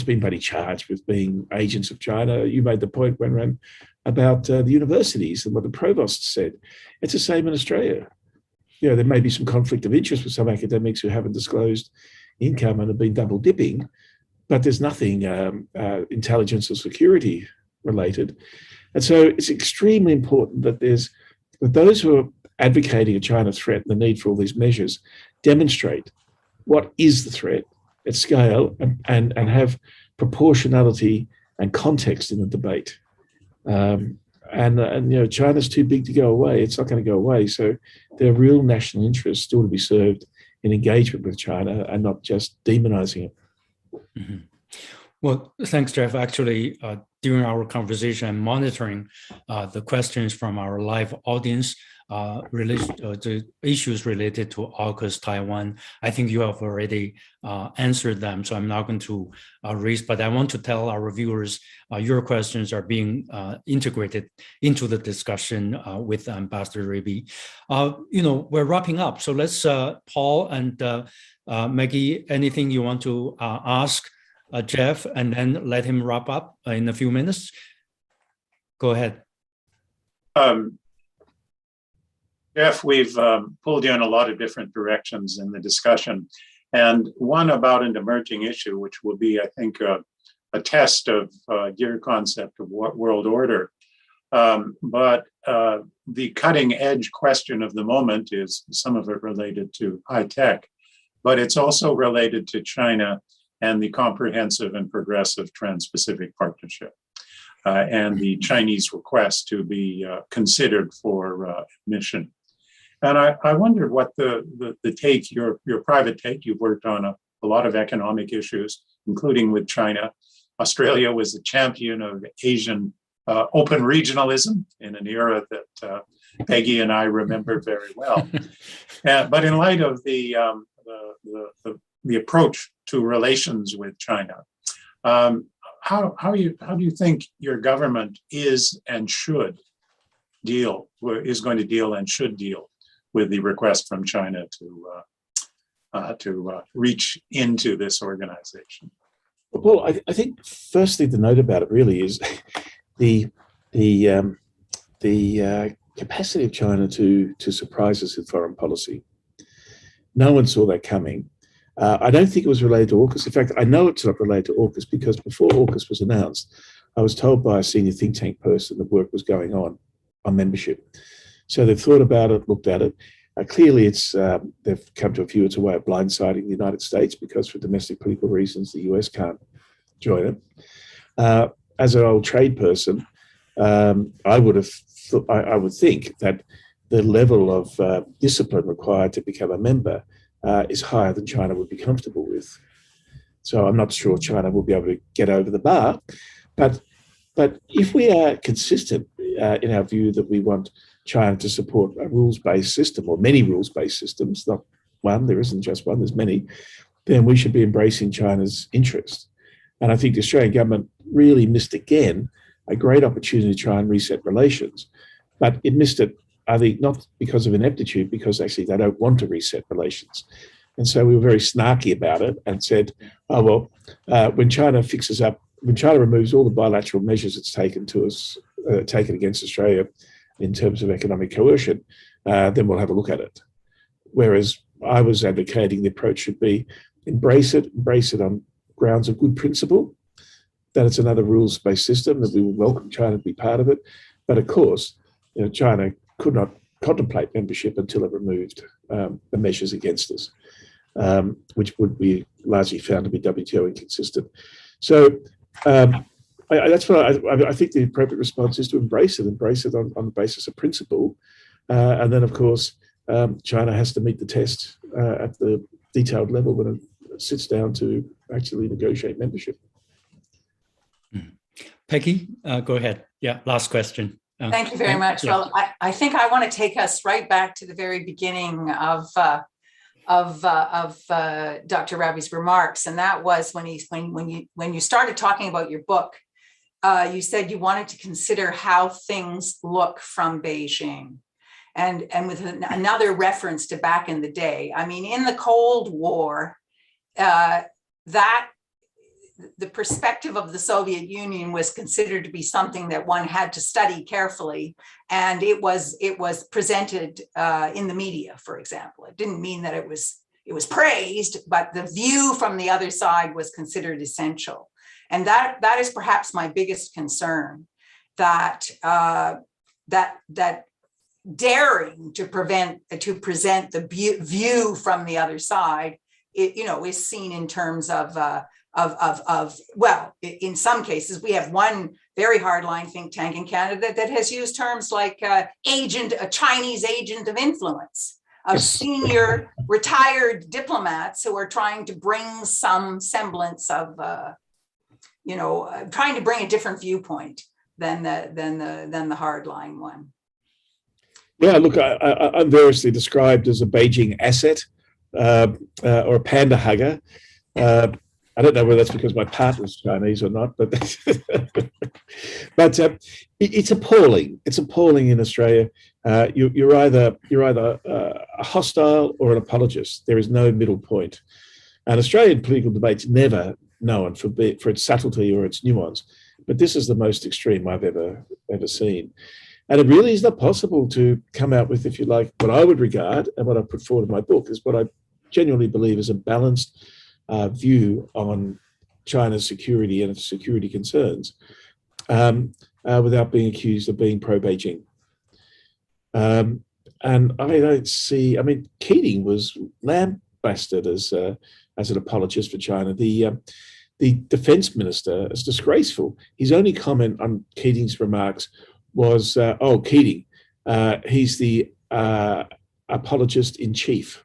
Speaker 2: been bloody charged with being agents of China. You made the point, Wenran, about the universities and what the provost said. It's the same in Australia. There may be some conflict of interest with some academics who haven't disclosed income and have been double dipping, but there's nothing intelligence or security related. And so it's extremely important that those who are advocating a China threat and the need for all these measures demonstrate what is the threat at scale and have proportionality and context in the debate. China's too big to go away. It's not going to go away. So there are real national interests still to be served in engagement with China and not just demonizing it.
Speaker 1: Mm-hmm. Well, thanks, Geoff. Actually, during our conversation and monitoring the questions from our live audience the issues related to AUKUS Taiwan. I think you have already answered them, so I'm not going to raise, but I want to tell our viewers your questions are being integrated into the discussion with Ambassador Raby. We're wrapping up, so let's, Paul and Maggie, anything you want to ask Geoff, and then let him wrap up in a few minutes. Go ahead.
Speaker 4: Geoff, we've pulled you in a lot of different directions in the discussion, and one about an emerging issue, which will be, I think, a test of your concept of what world order. But the cutting edge question of the moment is some of it related to high tech, but it's also related to China and the comprehensive and progressive Trans-Pacific Partnership. And the Chinese request to be considered for admission. And I wondered what the take, your private take. You've worked on a lot of economic issues, including with China. Australia was a champion of Asian open regionalism in an era that Peggy and I remember very well. But in light of the approach to relations with China, how do you think your government is going to deal and should deal with the request from China to reach into this organization?
Speaker 2: Well, I think first thing to note about it really is the capacity of China to surprise us in foreign policy. No one saw that coming. I don't think it was related to AUKUS. In fact, I know it's not related to AUKUS because before AUKUS was announced, I was told by a senior think tank person that work was going on membership. So they've thought about it, looked at it. Clearly, they've come to a view it's a way of blindsiding the United States because for domestic political reasons, the US can't join it. As an old trade person, I would think that the level of discipline required to become a member is higher than China would be comfortable with. So I'm not sure China will be able to get over the bar. But if we are consistent in our view that we want China to support a rules-based system, or many rules-based systems, not one, there isn't just one, there's many, then we should be embracing China's interest. And I think the Australian government really missed again a great opportunity to try and reset relations. But it missed it, I think, not because of ineptitude, because actually they don't want to reset relations. And so we were very snarky about it and said, oh, well, when China removes all the bilateral measures it's taken against Australia in terms of economic coercion, then we'll have a look at it. Whereas I was advocating the approach should be embrace it on grounds of good principle, that it's another rules-based system, that we will welcome China to be part of it. But of course, China could not contemplate membership until it removed the measures against us, which would be largely found to be WTO inconsistent. So that's what I think the appropriate response is to embrace it on the basis of principle. And then, of course, China has to meet the test at the detailed level when it sits down to actually negotiate membership.
Speaker 1: Peggy, go ahead. Yeah, last question.
Speaker 3: Thank you very much. Yeah. Well, I think I want to take us right back to the very beginning of Dr. Raby's remarks, and that was when you started talking about your book. You said you wanted to consider how things look from Beijing, and with another reference to back in the day. I mean, in the Cold War, that the perspective of the Soviet Union was considered to be something that one had to study carefully, and it was presented in the media, for example. It didn't mean that it was praised, but the view from the other side was considered essential. And that is perhaps my biggest concern, that daring to present the view from the other side, is seen in terms of well, in some cases, we have one very hardline think tank in Canada that has used terms like a Chinese agent of influence, of senior retired diplomats who are trying to bring some semblance of trying to bring a different viewpoint than the hardline one.
Speaker 2: Yeah, look, I'm variously described as a Beijing asset or a panda hugger. I don't know whether that's because my partner's Chinese or not, but it's appalling. It's appalling in Australia. You're either a hostile or an apologist. There is no middle point. And Australian political debate's never known for its subtlety or its nuance, but this is the most extreme I've ever seen. And it really is not possible to come out with, if you like, what I would regard and what I put forward in my book is what I genuinely believe is a balanced view on China's security and its security concerns without being accused of being pro-Beijing. And I don't see, I mean, Keating was lambasted as an apologist for China. The defense minister is disgraceful. His only comment on Keating's remarks was, Keating, he's the apologist in chief.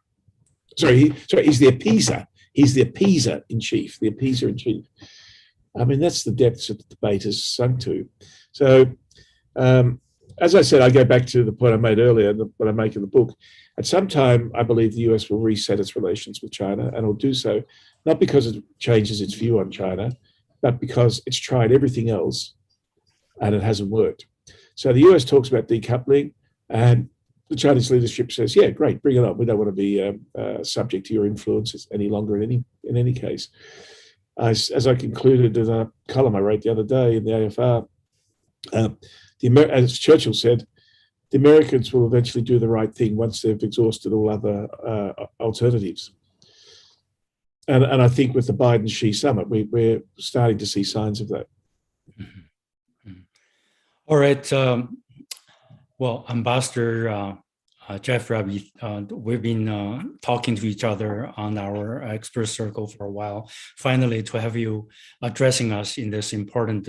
Speaker 2: He's the appeaser. He's the appeaser in chief, the appeaser in chief. I mean, that's the depths that the debate has sunk to. So, as I said, I go back to the point I made earlier, what I make in the book. At some time, I believe the US will reset its relations with China, and will do so not because it changes its view on China, but because it's tried everything else and it hasn't worked. So the US talks about decoupling, and the Chinese leadership says, yeah, great, bring it on. We don't want to be subject to your influences any longer in any case. As I concluded in a column I wrote the other day in the AFR, as Churchill said, the Americans will eventually do the right thing once they've exhausted all other alternatives. And I think with the Biden-Xi summit, we're starting to see signs of that.
Speaker 1: All right. Well, Ambassador Geoff Raby, we've been talking to each other on our expert circle for a while. Finally, to have you addressing us in this important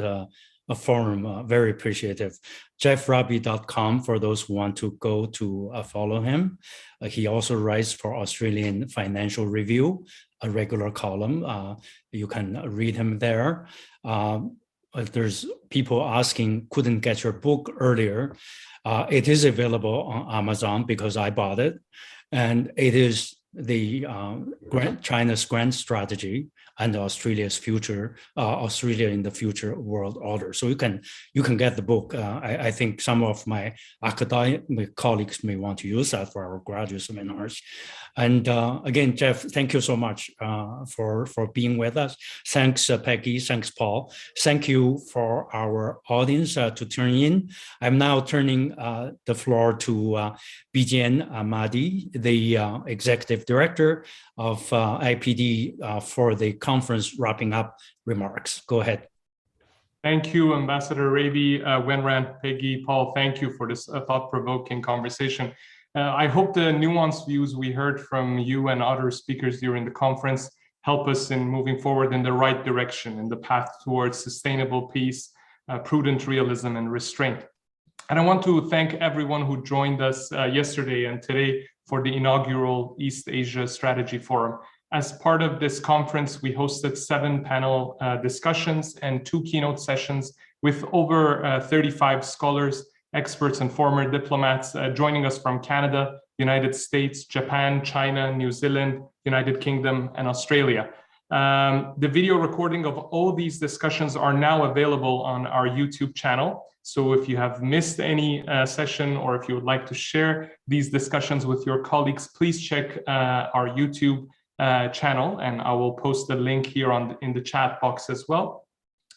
Speaker 1: forum, very appreciative. geoffraby.com for those who want to go to follow him. He also writes for Australian Financial Review, a regular column. You can read him there. There's people asking, couldn't get your book earlier. It is available on Amazon because I bought it. And it is the China's grand strategy and Australia's future, Australia in the future world order. So you can get the book. I think some of my academic colleagues may want to use that for our graduate seminars. And again, Geoff, thank you so much for being with us. Thanks, Peggy. Thanks, Paul. Thank you for our audience to tune in. I'm now turning the floor to Beijing Mahdi, the Executive Director of IPD for the conference wrapping up remarks. Go ahead.
Speaker 5: Thank you, Ambassador Raby, Wenran, Peggy, Paul. Thank you for this thought-provoking conversation. I hope the nuanced views we heard from you and other speakers during the conference help us in moving forward in the right direction, in the path towards sustainable peace, prudent realism, and restraint. And I want to thank everyone who joined us yesterday and today for the inaugural East Asia Strategy Forum. As part of this conference, we hosted 7 panel discussions and 2 keynote sessions with over 35 scholars, experts, and former diplomats joining us from Canada, United States, Japan, China, New Zealand, United Kingdom, and Australia. The video recording of all these discussions are now available on our YouTube channel. So if you have missed any session, or if you would like to share these discussions with your colleagues, please check our YouTube channel, and I will post the link here in the chat box as well.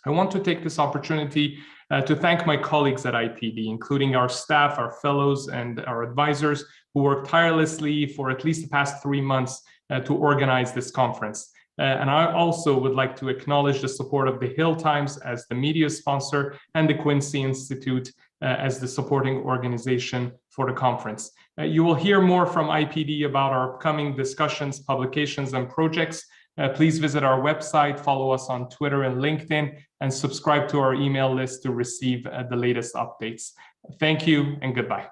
Speaker 5: I want to take this opportunity to thank my colleagues at IPD, including our staff, our fellows, and our advisors who worked tirelessly for at least the past 3 months to organize this conference. And I also would like to acknowledge the support of the Hill Times as the media sponsor and the Quincy Institute as the supporting organization for the conference. You will hear more from IPD about our upcoming discussions, publications, and projects. Please visit our website, follow us on Twitter and LinkedIn, and subscribe to our email list to receive the latest updates. Thank you and goodbye.